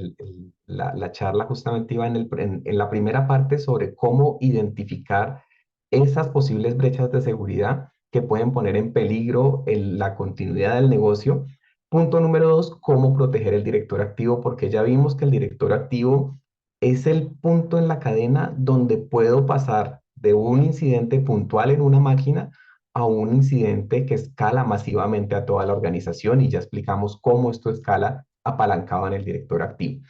la charla justamente iba en la primera parte sobre cómo identificar esas posibles brechas de seguridad que pueden poner en peligro la continuidad del negocio. Punto número dos, cómo proteger el director activo, porque ya vimos que el director activo es el punto en la cadena donde puedo pasar de un incidente puntual en una máquina a un incidente que escala masivamente a toda la organización y ya explicamos cómo esto escala apalancado en el director activo.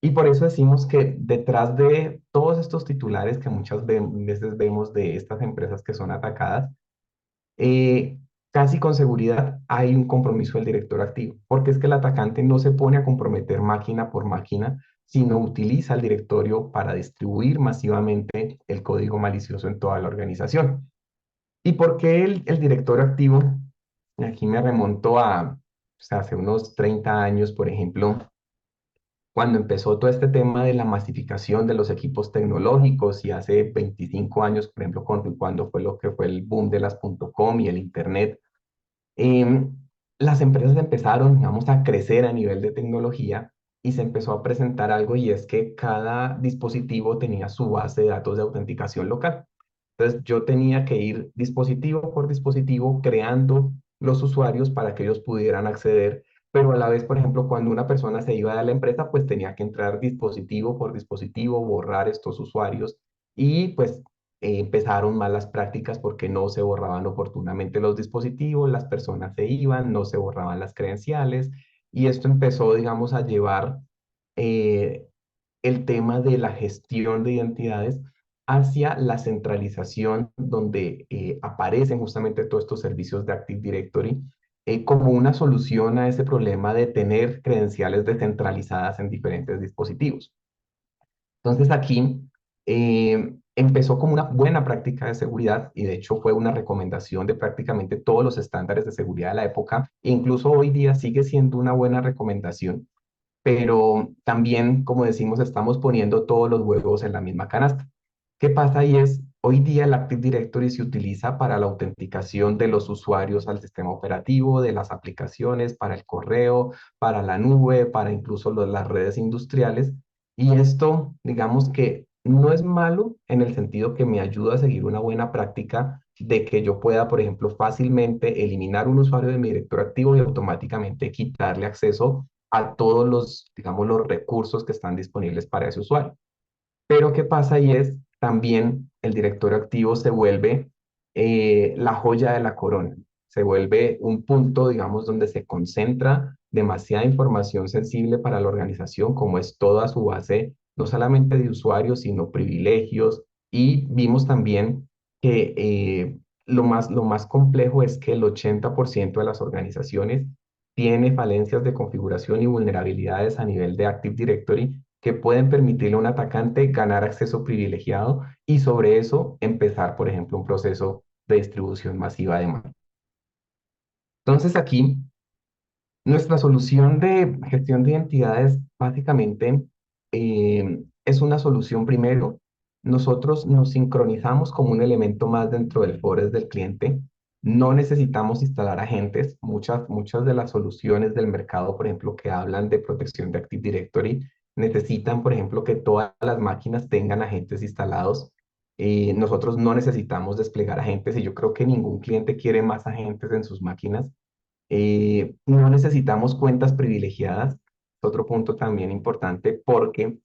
Y por eso decimos que detrás de todos estos titulares que muchas veces vemos de estas empresas que son atacadas, eh, casi con seguridad hay un compromiso del director activo, porque es que el atacante no se pone a comprometer máquina por máquina, sino utiliza el directorio para distribuir masivamente el código malicioso en toda la organización. ¿Y por qué el director activo? Aquí me remonto a, o sea, hace unos 30 años, por ejemplo, cuando empezó todo este tema de la masificación de los equipos tecnológicos y hace 25 años, por ejemplo, cuando fue lo que fue el boom de las .com y el Internet, em, las empresas empezaron, digamos, a crecer a nivel de tecnología y se empezó a presentar algo y es que cada dispositivo tenía su base de datos de autenticación local. Entonces yo tenía que ir dispositivo por dispositivo creando los usuarios para que ellos pudieran acceder, pero a la vez, por ejemplo, cuando una persona se iba de la empresa, pues tenía que entrar dispositivo por dispositivo, borrar estos usuarios y pues empezaron malas prácticas porque no se borraban oportunamente los dispositivos, las personas se iban, no se borraban las credenciales y esto empezó, digamos, a llevar eh, el tema de la gestión de identidades hacia la centralización donde aparecen justamente todos estos servicios de Active Directory como una solución a ese problema de tener credenciales descentralizadas en diferentes dispositivos. Entonces aquí empezó como una buena práctica de seguridad y de hecho fue una recomendación de prácticamente todos los estándares de seguridad de la época. E incluso hoy día sigue siendo una buena recomendación, pero también, como decimos, estamos poniendo todos los huevos en la misma canasta. ¿Qué pasa ahí es, hoy día el Active Directory se utiliza para la autenticación de los usuarios al sistema operativo, de las aplicaciones, para el correo, para la nube, para incluso las redes industriales. Y esto, digamos que no es malo en el sentido que me ayuda a seguir una buena práctica de que yo pueda, por ejemplo, fácilmente eliminar un usuario de mi director activo y automáticamente quitarle acceso a todos los, digamos, los recursos que están disponibles para ese usuario. Pero ¿qué pasa? Y es también el directorio activo se vuelve la joya de la corona. se vuelve un punto, digamos, donde se concentra demasiada información sensible para la organización, como es toda su base, no solamente de usuarios, sino privilegios. Y vimos también que lo más complejo es que el 80% de las organizaciones tiene falencias de configuración y vulnerabilidades a nivel de Active Directory que pueden permitirle a un atacante ganar acceso privilegiado y sobre eso empezar, por ejemplo, un proceso de distribución masiva de malware. Entonces aquí nuestra solución de gestión de identidades básicamente es una solución primero. Nosotros nos sincronizamos como un elemento más dentro del forest del cliente. No necesitamos instalar agentes. Muchas de las soluciones del mercado, por ejemplo, que hablan de protección de Active Directory, necesitan, por ejemplo, que todas las máquinas tengan agentes instalados. Nosotros no necesitamos desplegar agentes y yo creo que ningún cliente quiere más agentes en sus máquinas. No necesitamos cuentas privilegiadas, es otro punto también importante, porque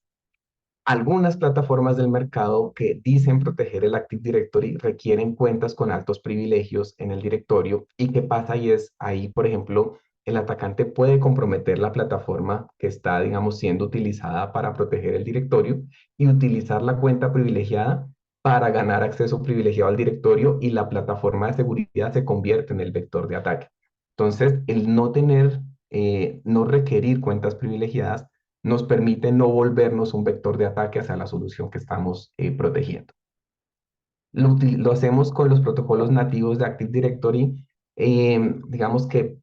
algunas plataformas del mercado que dicen proteger el Active Directory requieren cuentas con altos privilegios en el directorio. ¿Y qué pasa? Y es ahí, por ejemplo, el atacante puede comprometer la plataforma que está, digamos, siendo utilizada para proteger el directorio y utilizar la cuenta privilegiada para ganar acceso privilegiado al directorio y la plataforma de seguridad se convierte en el vector de ataque. Entonces, el no tener, no requerir cuentas privilegiadas nos permite no volvernos un vector de ataque hacia la solución que estamos protegiendo. Lo hacemos con los protocolos nativos de Active Directory. Digamos que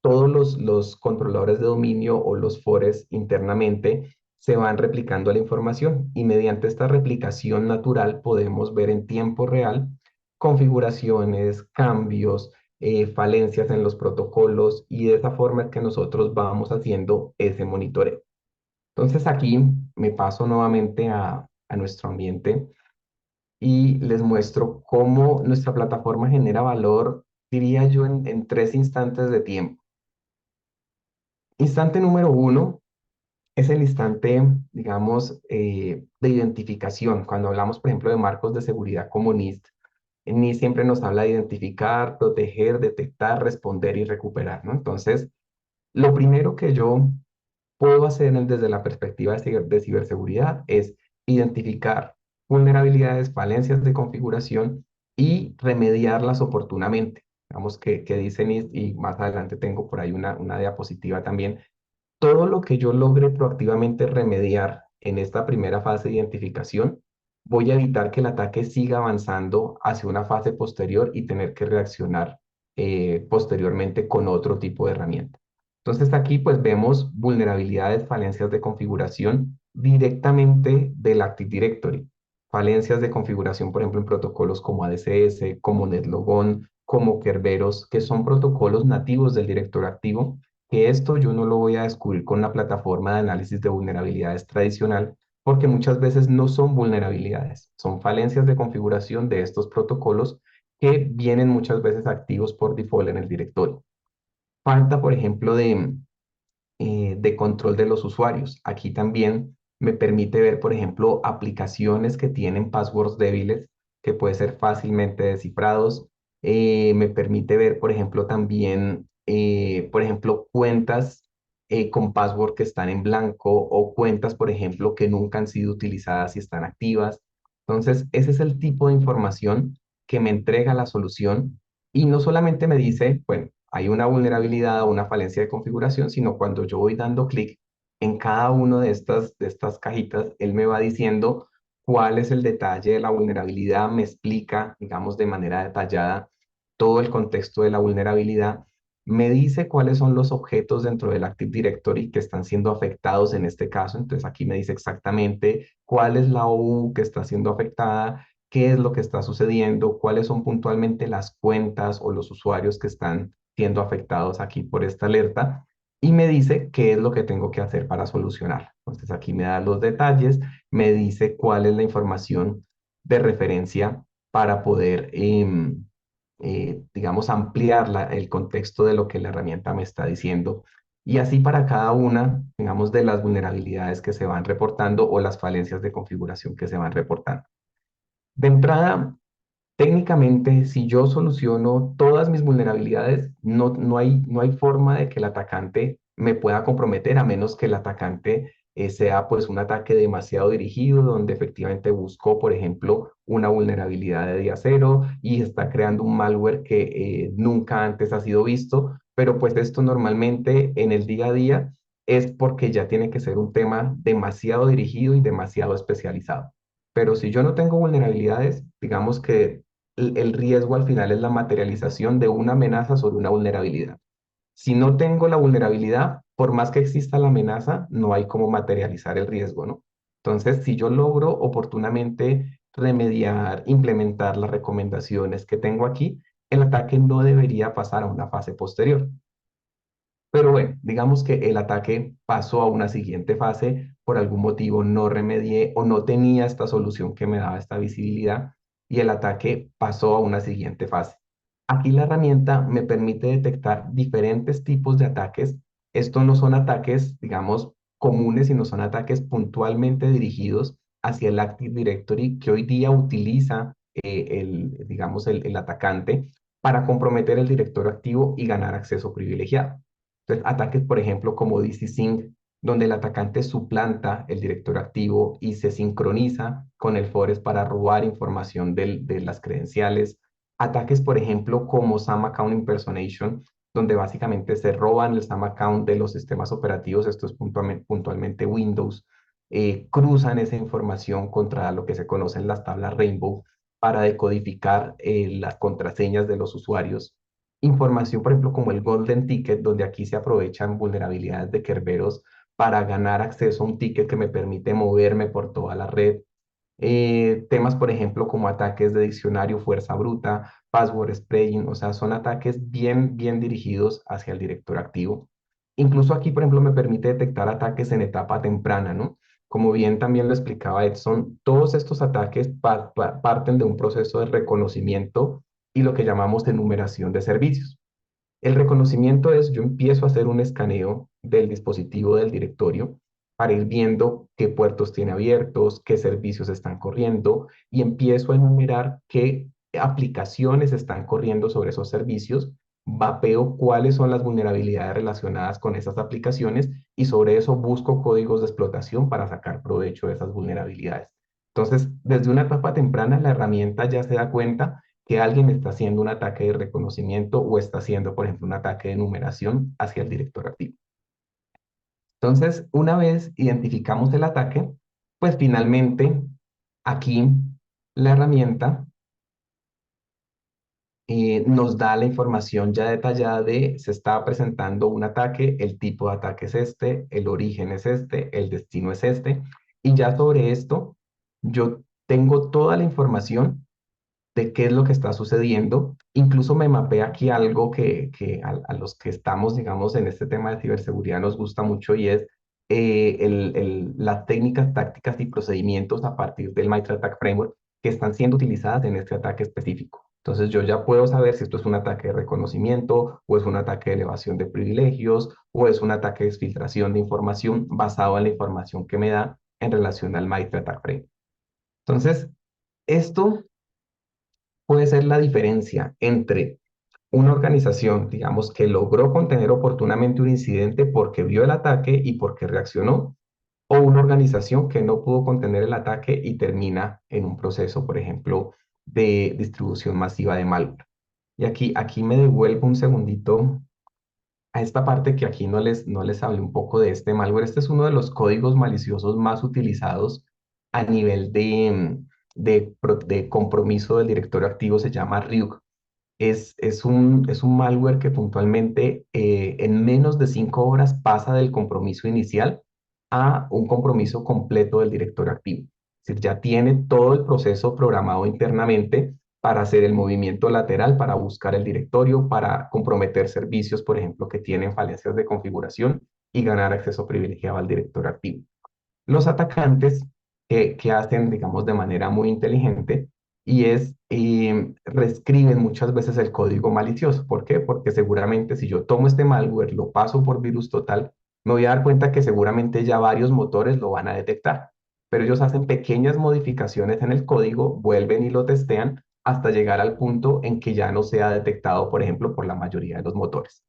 todos los controladores de dominio o los forests internamente se van replicando la información y mediante esta replicación natural podemos ver en tiempo real configuraciones, cambios, falencias en los protocolos y de esa forma es que nosotros vamos haciendo ese monitoreo. Entonces aquí me paso nuevamente a nuestro ambiente y les muestro cómo nuestra plataforma genera valor, diría yo, en tres instantes de tiempo. Instante número uno es el instante, digamos, de identificación. Cuando hablamos, por ejemplo, de marcos de seguridad como NIST, NIST siempre nos habla de identificar, proteger, detectar, responder y recuperar, ¿no? Entonces, lo primero que yo puedo hacer desde la perspectiva de ciberseguridad es identificar vulnerabilidades, falencias de configuración y remediarlas oportunamente. Digamos que dicen y más adelante tengo por ahí una diapositiva también. Todo lo que yo logre proactivamente remediar en esta primera fase de identificación, voy a evitar que el ataque siga avanzando hacia una fase posterior y tener que reaccionar posteriormente con otro tipo de herramienta. Entonces aquí pues vemos vulnerabilidades, falencias de configuración directamente del Active Directory. Falencias de configuración, por ejemplo, en protocolos como ADCS, como NetLogon, como Kerberos, que son protocolos nativos del directorio activo que esto yo no lo voy a descubrir con una plataforma de análisis de vulnerabilidades tradicional, porque muchas veces no son vulnerabilidades, son falencias de configuración de estos protocolos que vienen muchas veces activos por default en el directorio. Falta, por ejemplo, de control de los usuarios. Aquí también me permite ver, por ejemplo, aplicaciones que tienen passwords débiles que pueden ser fácilmente descifrados. Me permite ver, por ejemplo, también, por ejemplo, cuentas con password que están en blanco o cuentas, por ejemplo, que nunca han sido utilizadas y están activas. Entonces, ese es el tipo de información que me entrega la solución y no solamente me dice, bueno, hay una vulnerabilidad o una falencia de configuración, sino cuando yo voy dando clic en cada una de estas cajitas, él me va diciendo cuál es el detalle de la vulnerabilidad, me explica, digamos, de manera detallada todo el contexto de la vulnerabilidad, me dice cuáles son los objetos dentro del Active Directory que están siendo afectados en este caso, entonces aquí me dice exactamente cuál es la OU que está siendo afectada, qué es lo que está sucediendo, cuáles son puntualmente las cuentas o los usuarios que están siendo afectados aquí por esta alerta y me dice qué es lo que tengo que hacer para solucionar. Entonces aquí me da los detalles, me dice cuál es la información de referencia para poder, digamos, ampliar el contexto de lo que la herramienta me está diciendo. Y así para cada una, digamos, de las vulnerabilidades que se van reportando o las falencias de configuración que se van reportando. De entrada, Técnicamente, si yo soluciono todas mis vulnerabilidades, no hay forma de que el atacante me pueda comprometer a menos que el atacante sea pues un ataque demasiado dirigido, donde efectivamente buscó, por ejemplo, una vulnerabilidad de día cero y está creando un malware que nunca antes ha sido visto, pero pues esto normalmente en el día a día es porque ya tiene que ser un tema demasiado dirigido y demasiado especializado. Pero si yo no tengo vulnerabilidades, digamos que el riesgo al final es la materialización de una amenaza sobre una vulnerabilidad. Si no tengo la vulnerabilidad, por más que exista la amenaza, no hay cómo materializar el riesgo, ¿no? Entonces, si yo logro oportunamente remediar, implementar las recomendaciones que tengo aquí, el ataque no debería pasar a una fase posterior. Pero bueno, digamos que el ataque pasó a una siguiente fase, por algún motivo no remedié o no tenía esta solución que me daba esta visibilidad y el ataque pasó a una siguiente fase. Aquí la herramienta me permite detectar diferentes tipos de ataques. Estos no son ataques, digamos, comunes, sino son ataques puntualmente dirigidos hacia el Active Directory que hoy día utiliza digamos, el atacante para comprometer el directorio activo y ganar acceso privilegiado. Entonces, ataques, por ejemplo, como DCSync, donde el atacante suplanta el directorio activo y se sincroniza con el Forest para robar información de las credenciales. Ataques, por ejemplo, como SAM Account Impersonation, donde básicamente se roban el SAM Account de los sistemas operativos, esto es puntualmente Windows, cruzan esa información contra lo que se conocen las tablas Rainbow para decodificar las contraseñas de los usuarios. Información, por ejemplo, como el Golden Ticket, donde aquí se aprovechan vulnerabilidades de Kerberos para ganar acceso a un ticket que me permite moverme por toda la red. Temas, por ejemplo, como ataques de diccionario, fuerza bruta, password spraying, o sea, son ataques bien dirigidos hacia el director activo. Incluso aquí, por ejemplo, me permite detectar ataques en etapa temprana, ¿no? Como bien también lo explicaba Edson, todos estos ataques parten de un proceso de reconocimiento y lo que llamamos enumeración de servicios. El reconocimiento es, yo empiezo a hacer un escaneo del dispositivo del directorio para ir viendo qué puertos tiene abiertos, qué servicios están corriendo y empiezo a enumerar qué aplicaciones están corriendo sobre esos servicios, mapeo cuáles son las vulnerabilidades relacionadas con esas aplicaciones y sobre eso busco códigos de explotación para sacar provecho de esas vulnerabilidades. Entonces, desde una etapa temprana, la herramienta ya se da cuenta que alguien está haciendo un ataque de reconocimiento o está haciendo, por ejemplo, un ataque de numeración hacia el director activo. Entonces, una vez identificamos el ataque, pues finalmente aquí la herramienta nos da la información ya detallada de se está presentando un ataque, el tipo de ataque es este, el origen es este, el destino es este, y ya sobre esto yo tengo toda la información de qué es lo que está sucediendo. Incluso me mapea aquí algo que a los que estamos, digamos, en este tema de ciberseguridad nos gusta mucho y es las técnicas, tácticas y procedimientos a partir del MITRE ATT&CK Framework que están siendo utilizadas en este ataque específico. Entonces yo ya puedo saber si esto es un ataque de reconocimiento o es un ataque de elevación de privilegios o es un ataque de exfiltración de información basado en la información que me da en relación al MITRE ATT&CK Framework. Entonces, esto puede ser la diferencia entre una organización, digamos, que logró contener oportunamente un incidente porque vio el ataque y porque reaccionó, o una organización que no pudo contener el ataque y termina en un proceso, por ejemplo, de distribución masiva de malware. Y aquí me devuelvo un segundito a esta parte que aquí no les hablé un poco de este malware. Este es uno de los códigos maliciosos más utilizados a nivel de compromiso del directorio activo, se llama RUG. Es un malware que puntualmente en menos de 5 horas pasa del compromiso inicial a un compromiso completo del directorio activo. Es decir, ya tiene todo el proceso programado internamente para hacer el movimiento lateral, para buscar el directorio, para comprometer servicios, por ejemplo, que tienen falencias de configuración y ganar acceso privilegiado al directorio activo. Los atacantes que hacen, digamos, de manera muy inteligente y es, reescriben muchas veces el código malicioso. ¿Por qué? Porque seguramente si yo tomo este malware, lo paso por virus total, me voy a dar cuenta que seguramente ya varios motores lo van a detectar. Pero ellos hacen pequeñas modificaciones en el código, vuelven y lo testean hasta llegar al punto en que ya no sea detectado, por ejemplo, por la mayoría de los motores.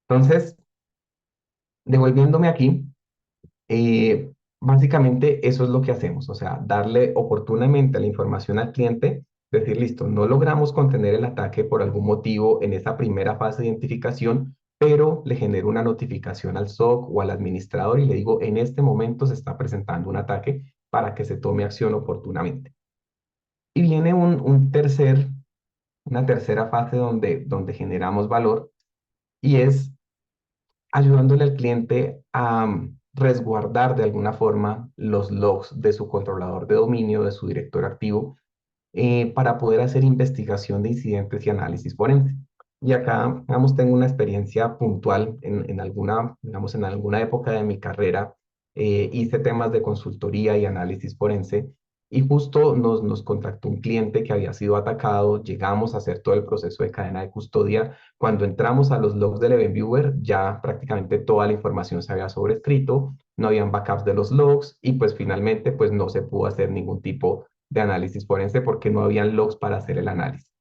Entonces, devolviéndome aquí, básicamente eso es lo que hacemos, o sea, darle oportunamente la información al cliente, decir, listo, no logramos contener el ataque por algún motivo en esa primera fase de identificación, pero le genero una notificación al SOC o al administrador y le digo, en este momento se está presentando un ataque para que se tome acción oportunamente. Y viene una tercera fase donde generamos valor y es ayudándole al cliente a resguardar de alguna forma los logs de su controlador de dominio, de su director activo, para poder hacer investigación de incidentes y análisis forense. Y acá, digamos, tengo una experiencia puntual en alguna, digamos, en alguna época de mi carrera, hice temas de consultoría y análisis forense, y justo nos contactó un cliente que había sido atacado, llegamos a hacer todo el proceso de cadena de custodia. Cuando entramos a los logs del Event Viewer, ya prácticamente toda la información se había sobrescrito, no habían backups de los logs, y pues finalmente pues no se pudo hacer ningún tipo de análisis forense porque no habían logs para hacer el análisis.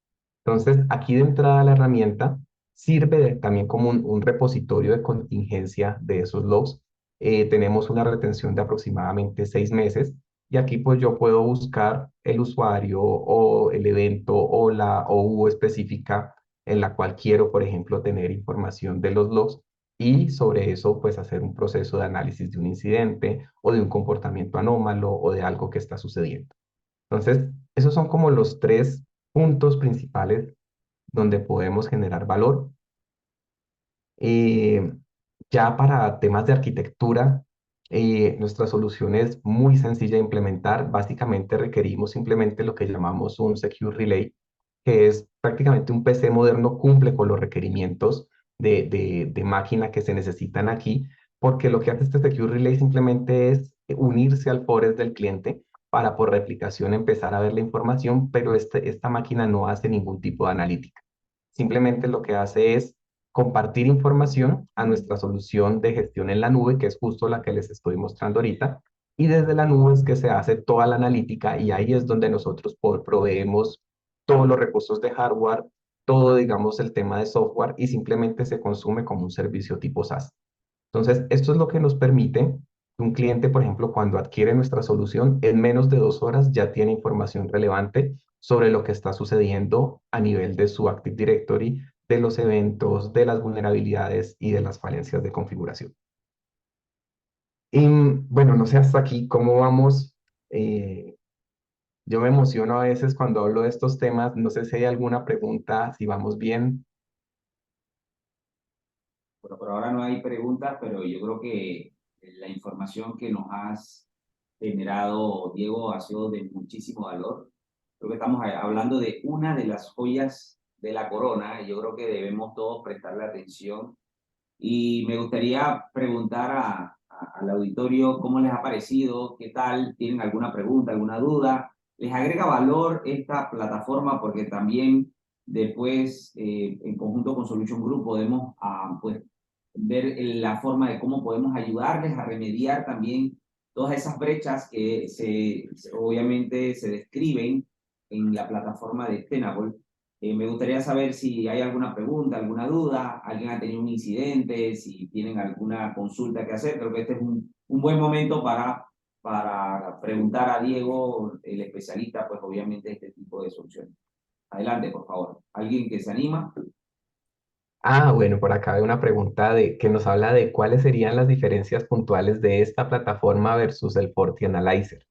Entonces, aquí de entrada la herramienta sirve también como un repositorio de contingencia de esos logs. Tenemos una retención de aproximadamente 6 meses y aquí pues yo puedo buscar el usuario o el evento o la OU específica en la cual quiero, por ejemplo, tener información de los logs y sobre eso pues hacer un proceso de análisis de un incidente o de un comportamiento anómalo o de algo que está sucediendo. Entonces, esos son como los tres puntos principales donde podemos generar valor. Eh, ya para temas de arquitectura, nuestra solución es muy sencilla de implementar. Básicamente requerimos simplemente lo que llamamos un Secure Relay, que es prácticamente un PC moderno, cumple con los requerimientos de máquina que se necesitan aquí, porque lo que hace este Secure Relay simplemente es unirse al forest del cliente para por replicación empezar a ver la información, pero esta máquina no hace ningún tipo de analítica. Simplemente lo que hace es compartir información a nuestra solución de gestión en la nube, que es justo la que les estoy mostrando ahorita, y desde la nube es que se hace toda la analítica y ahí es donde nosotros proveemos todos los recursos de hardware, todo, digamos, el tema de software y simplemente se consume como un servicio tipo SaaS. Entonces, esto es lo que nos permite que un cliente, por ejemplo, cuando adquiere nuestra solución, en menos de 2 horas ya tiene información relevante sobre lo que está sucediendo a nivel de su Active Directory, de los eventos, de las vulnerabilidades y de las falencias de configuración. Y bueno, no sé hasta aquí cómo vamos. Yo me emociono a veces cuando hablo de estos temas. No sé si hay alguna pregunta, si vamos bien. Bueno, por ahora no hay preguntas, pero yo creo que la información que nos has generado, Diego, ha sido de muchísimo valor. Creo que estamos hablando de una de las joyas de la corona y yo creo que debemos todos prestarle atención. Y me gustaría preguntar al auditorio cómo les ha parecido, qué tal, tienen alguna pregunta, alguna duda. ¿Les agrega valor esta plataforma? Porque también después, en conjunto con Solution Group, podemos pues, ver la forma de cómo podemos ayudarles a remediar también todas esas brechas que obviamente se describen en la plataforma de Tenable. Me gustaría saber si hay alguna pregunta, alguna duda, alguien ha tenido un incidente, si tienen alguna consulta que hacer. Creo que este es un buen momento para preguntar a Diego, el especialista, pues obviamente, este tipo de soluciones. Adelante, por favor. ¿Alguien que se anima? Ah, bueno, por acá hay una pregunta que nos habla de cuáles serían las diferencias puntuales de esta plataforma versus el FortiAnalyzer.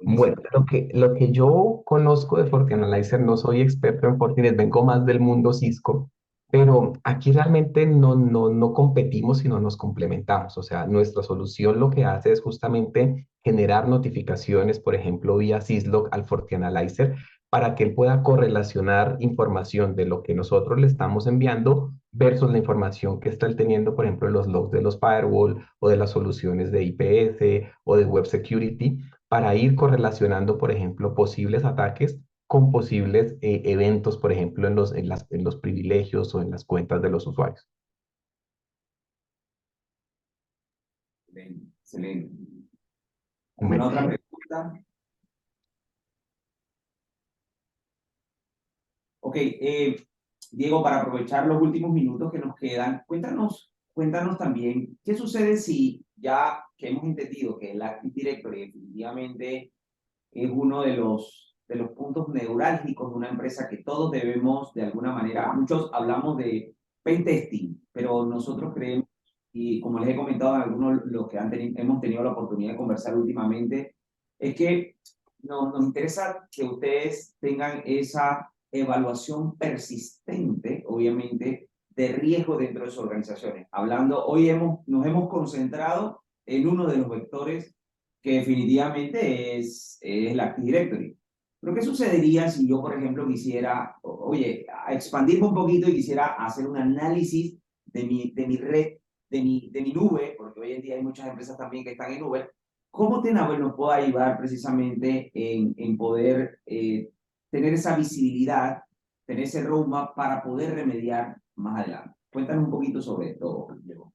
Bueno, Buenísimo. lo que yo conozco de FortiAnalyzer, no soy experto en Fortinet, vengo más del mundo Cisco, pero aquí realmente no competimos, sino nos complementamos. O sea, nuestra solución lo que hace es justamente generar notificaciones, por ejemplo, vía Syslog al FortiAnalyzer, para que él pueda correlacionar información de lo que nosotros le estamos enviando versus la información que está él teniendo, por ejemplo, en los logs de los firewall o de las soluciones de IPS o de Web Security para ir correlacionando, por ejemplo, posibles ataques con posibles eventos, por ejemplo, en los privilegios o en las cuentas de los usuarios. Excelente. Excelente. ¿Alguna otra Bueno, pregunta? Ok, Diego, para aprovechar los últimos minutos que nos quedan, cuéntanos también qué sucede si ya que hemos entendido que el Active Directory definitivamente es uno de los puntos neurálgicos de una empresa que todos debemos de alguna manera, muchos hablamos de pentesting, pero nosotros creemos, y como les he comentado a algunos los que hemos tenido la oportunidad de conversar últimamente, es que nos interesa que ustedes tengan esa evaluación persistente, obviamente, de riesgo dentro de sus organizaciones. Hablando, hoy nos hemos concentrado en uno de los vectores que definitivamente es el Active Directory. Pero ¿qué sucedería si yo, por ejemplo, quisiera, oye, expandirme un poquito y quisiera hacer un análisis de mi red, de mi nube, porque hoy en día hay muchas empresas también que están en nube? ¿Cómo Tenable nos puede ayudar precisamente en poder tener esa visibilidad, tener ese roadmap para poder remediar más adelante? Cuéntanos un poquito sobre esto, Diego.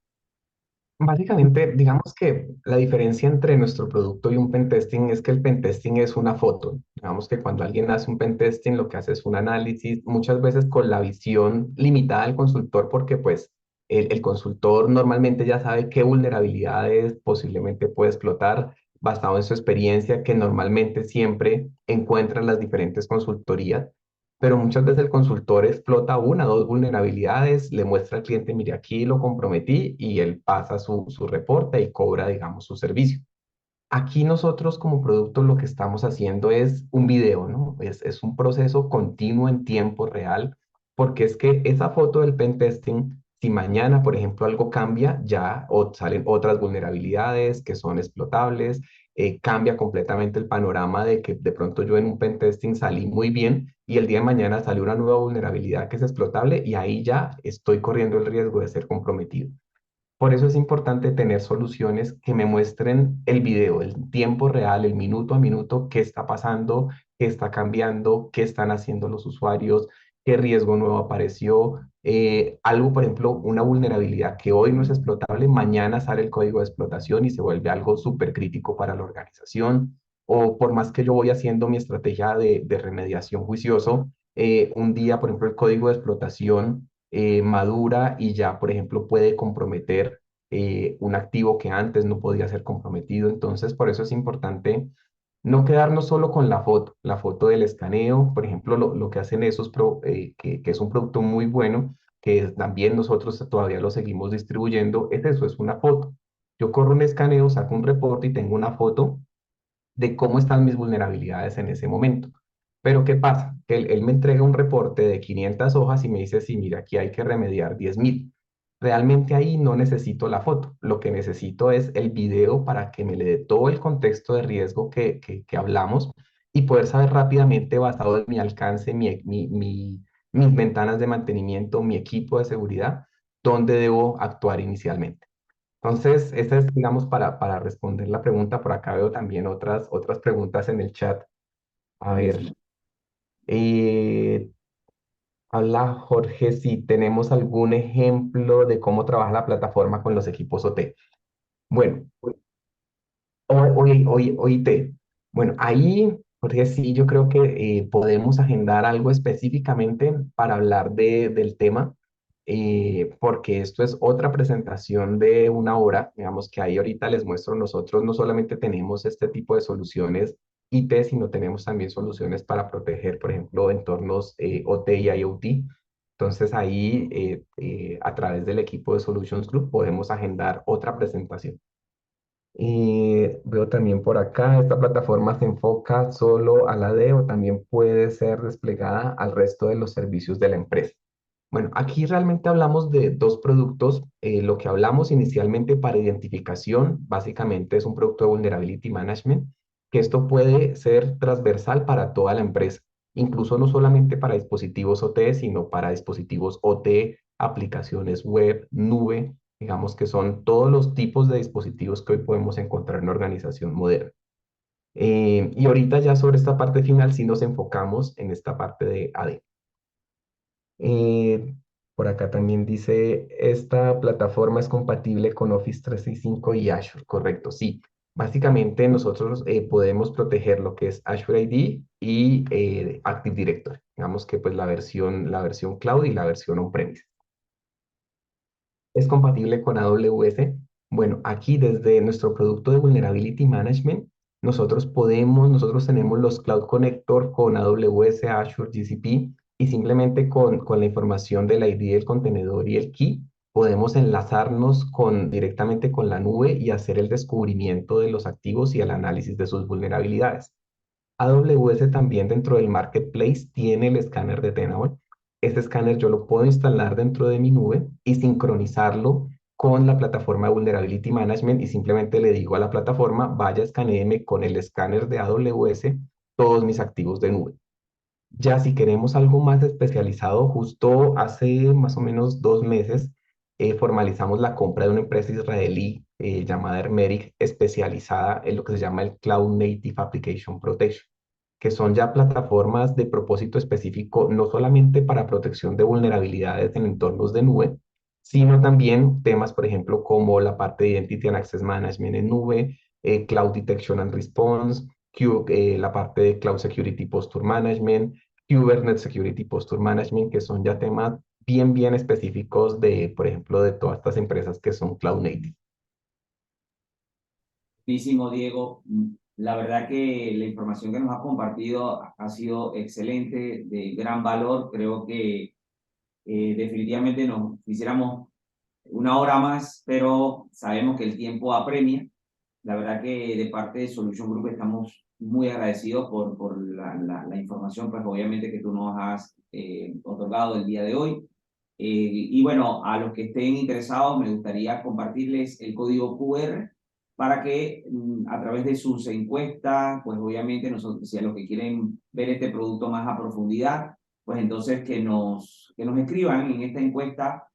Básicamente, digamos que la diferencia entre nuestro producto y un pentesting es que el pentesting es una foto. Digamos que cuando alguien hace un pentesting, lo que hace es un análisis, muchas veces con la visión limitada del consultor, porque pues el consultor normalmente ya sabe qué vulnerabilidades posiblemente puede explotar basado en su experiencia, que normalmente siempre encuentra en las diferentes consultorías, pero muchas veces el consultor explota una o dos vulnerabilidades, le muestra al cliente, mire, aquí lo comprometí y él pasa su reporte y cobra, digamos, su servicio. Aquí nosotros como producto lo que estamos haciendo es un video, ¿no? Es un proceso continuo en tiempo real, porque es que esa foto del pentesting, si mañana, por ejemplo, algo cambia, ya salen otras vulnerabilidades que son explotables, cambia completamente el panorama de que de pronto yo en un pentesting salí muy bien y el día de mañana salió una nueva vulnerabilidad que es explotable y ahí ya estoy corriendo el riesgo de ser comprometido. Por eso es importante tener soluciones que me muestren el video, el tiempo real, el minuto a minuto, qué está pasando, qué está cambiando, qué están haciendo los usuarios, qué riesgo nuevo apareció. Algo, por ejemplo, una vulnerabilidad que hoy no es explotable, mañana sale el código de explotación y se vuelve algo súper crítico para la organización. O por más que yo voy haciendo mi estrategia de remediación juicioso, un día, por ejemplo, el código de explotación madura y ya, por ejemplo, puede comprometer un activo que antes no podía ser comprometido. Entonces, por eso es importante no quedarnos solo con la foto del escaneo. Por ejemplo, lo que hacen esos, que es un producto muy bueno, también nosotros todavía lo seguimos distribuyendo, es eso, es una foto. Yo corro un escaneo, saco un reporte y tengo una foto de cómo están mis vulnerabilidades en ese momento. Pero ¿qué pasa? Que él me entrega un reporte de 500 hojas y me dice, sí, mira, aquí hay que remediar 10.000. Realmente ahí no necesito la foto, lo que necesito es el video para que me le dé todo el contexto de riesgo que hablamos y poder saber rápidamente, basado en mi alcance, mis ventanas de mantenimiento, mi equipo de seguridad, dónde debo actuar inicialmente. Entonces, esa es, digamos, para responder la pregunta. Por acá veo también otras preguntas en el chat. A ver, Buenísimo. eh, habla Jorge si tenemos algún ejemplo de cómo trabaja la plataforma con los equipos OT. Bueno, OIT. Bueno, ahí, Jorge, sí, yo creo que podemos agendar algo específicamente para hablar del tema, porque esto es otra presentación de una hora. Digamos que ahí ahorita les muestro, nosotros no solamente tenemos este tipo de soluciones IT, sino tenemos también soluciones para proteger, por ejemplo, entornos OT y IoT. Entonces ahí, a través del equipo de Solutions Group, podemos agendar otra presentación. Y veo también por acá, esta plataforma se enfoca solo a la D o también puede ser desplegada al resto de los servicios de la empresa. Bueno, aquí realmente hablamos de dos productos. Lo que hablamos inicialmente para identificación, básicamente es un producto de Vulnerability Management, que esto puede ser transversal para toda la empresa, incluso no solamente para dispositivos OT, sino para dispositivos OT, aplicaciones web, nube, digamos que son todos los tipos de dispositivos que hoy podemos encontrar en una organización moderna. Y ahorita ya sobre esta parte final sí nos enfocamos en esta parte de AD. Eh, por acá también dice, esta plataforma es compatible con Office 365 y Azure, correcto, sí. Básicamente nosotros podemos proteger lo que es Azure ID y Active Directory. digamos que pues la versión cloud y la versión on-premise. ¿Es compatible con AWS? Bueno, aquí desde nuestro producto de Vulnerability Management, nosotros tenemos los Cloud Connector con AWS, Azure, GCP, y simplemente con la información del ID del contenedor y el key, podemos enlazarnos directamente con la nube y hacer el descubrimiento de los activos y el análisis de sus vulnerabilidades. AWS también dentro del marketplace tiene el escáner de Tenable. Este escáner yo lo puedo instalar dentro de mi nube y sincronizarlo con la plataforma de Vulnerability Management y simplemente le digo a la plataforma, vaya, escanéeme con el escáner de AWS todos mis activos de nube. Ya si queremos algo más especializado, justo hace más o menos 2 meses formalizamos la compra de una empresa israelí llamada Hermetic, especializada en lo que se llama el Cloud Native Application Protection, que son ya plataformas de propósito específico, no solamente para protección de vulnerabilidades en entornos de nube, sino también temas, por ejemplo, como la parte de Identity and Access Management en nube, Cloud Detection and Response, la parte de Cloud Security Posture Management, Kubernetes Security Posture Management, que son ya temas bien específicos de, por ejemplo, de todas estas empresas que son Cloud Native. Muchísimo, Diego. La verdad que la información que nos has compartido ha sido excelente, de gran valor. Creo que definitivamente nos quisiéramos una hora más, pero sabemos que el tiempo apremia. La verdad que de parte de Solution Group estamos muy agradecidos por la información, pues obviamente que tú nos has otorgado el día de hoy. Y bueno, a los que estén interesados, me gustaría compartirles el código QR para que a través de sus encuestas, pues obviamente nosotros, si a los que quieren ver este producto más a profundidad, pues entonces que nos escriban en esta encuesta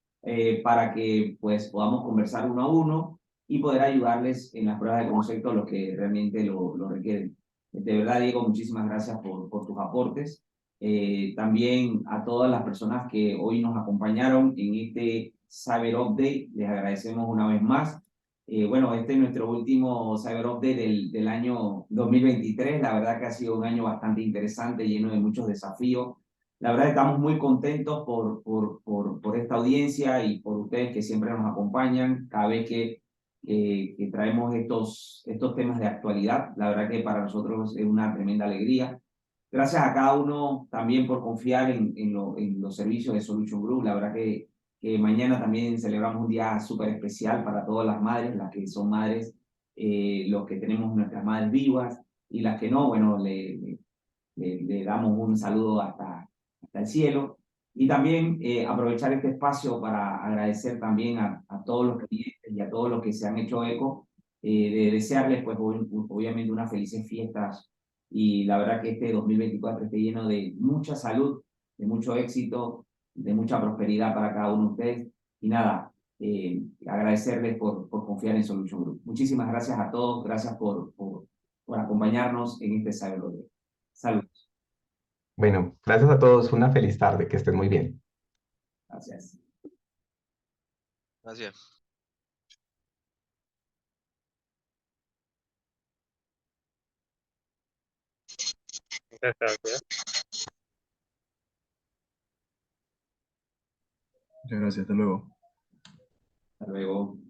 para que pues podamos conversar uno a uno y poder ayudarles en las pruebas de concepto a los que realmente lo requieren. De verdad, Diego, muchísimas gracias por tus aportes. También a todas las personas que hoy nos acompañaron en este Cyber Update, les agradecemos una vez más. Bueno, este es nuestro último Cyber Update del año 2023. La verdad que ha sido un año bastante interesante, lleno de muchos desafíos. La verdad estamos muy contentos por esta audiencia y por ustedes que siempre nos acompañan cada vez que traemos estos temas de actualidad. La verdad que para nosotros es una tremenda alegría. Gracias a cada uno también por confiar en los servicios de Solution Group. La verdad que mañana también celebramos un día súper especial para todas las madres, las que son madres, los que tenemos nuestras madres vivas y las que no, bueno, le damos un saludo hasta el cielo. Y también aprovechar este espacio para agradecer también a todos los clientes y a todos los que se han hecho eco, de desearles pues obviamente unas felices fiestas y la verdad que este 2024 esté lleno de mucha salud, de mucho éxito, de mucha prosperidad para cada uno de ustedes. Y nada, agradecerles por confiar en Solution Group. Muchísimas gracias a todos, gracias por acompañarnos en este Cyber Day. Salud. Bueno, gracias a todos, una feliz tarde, que estén muy bien. Gracias. Gracias. Muchas gracias, hasta luego. Hasta luego.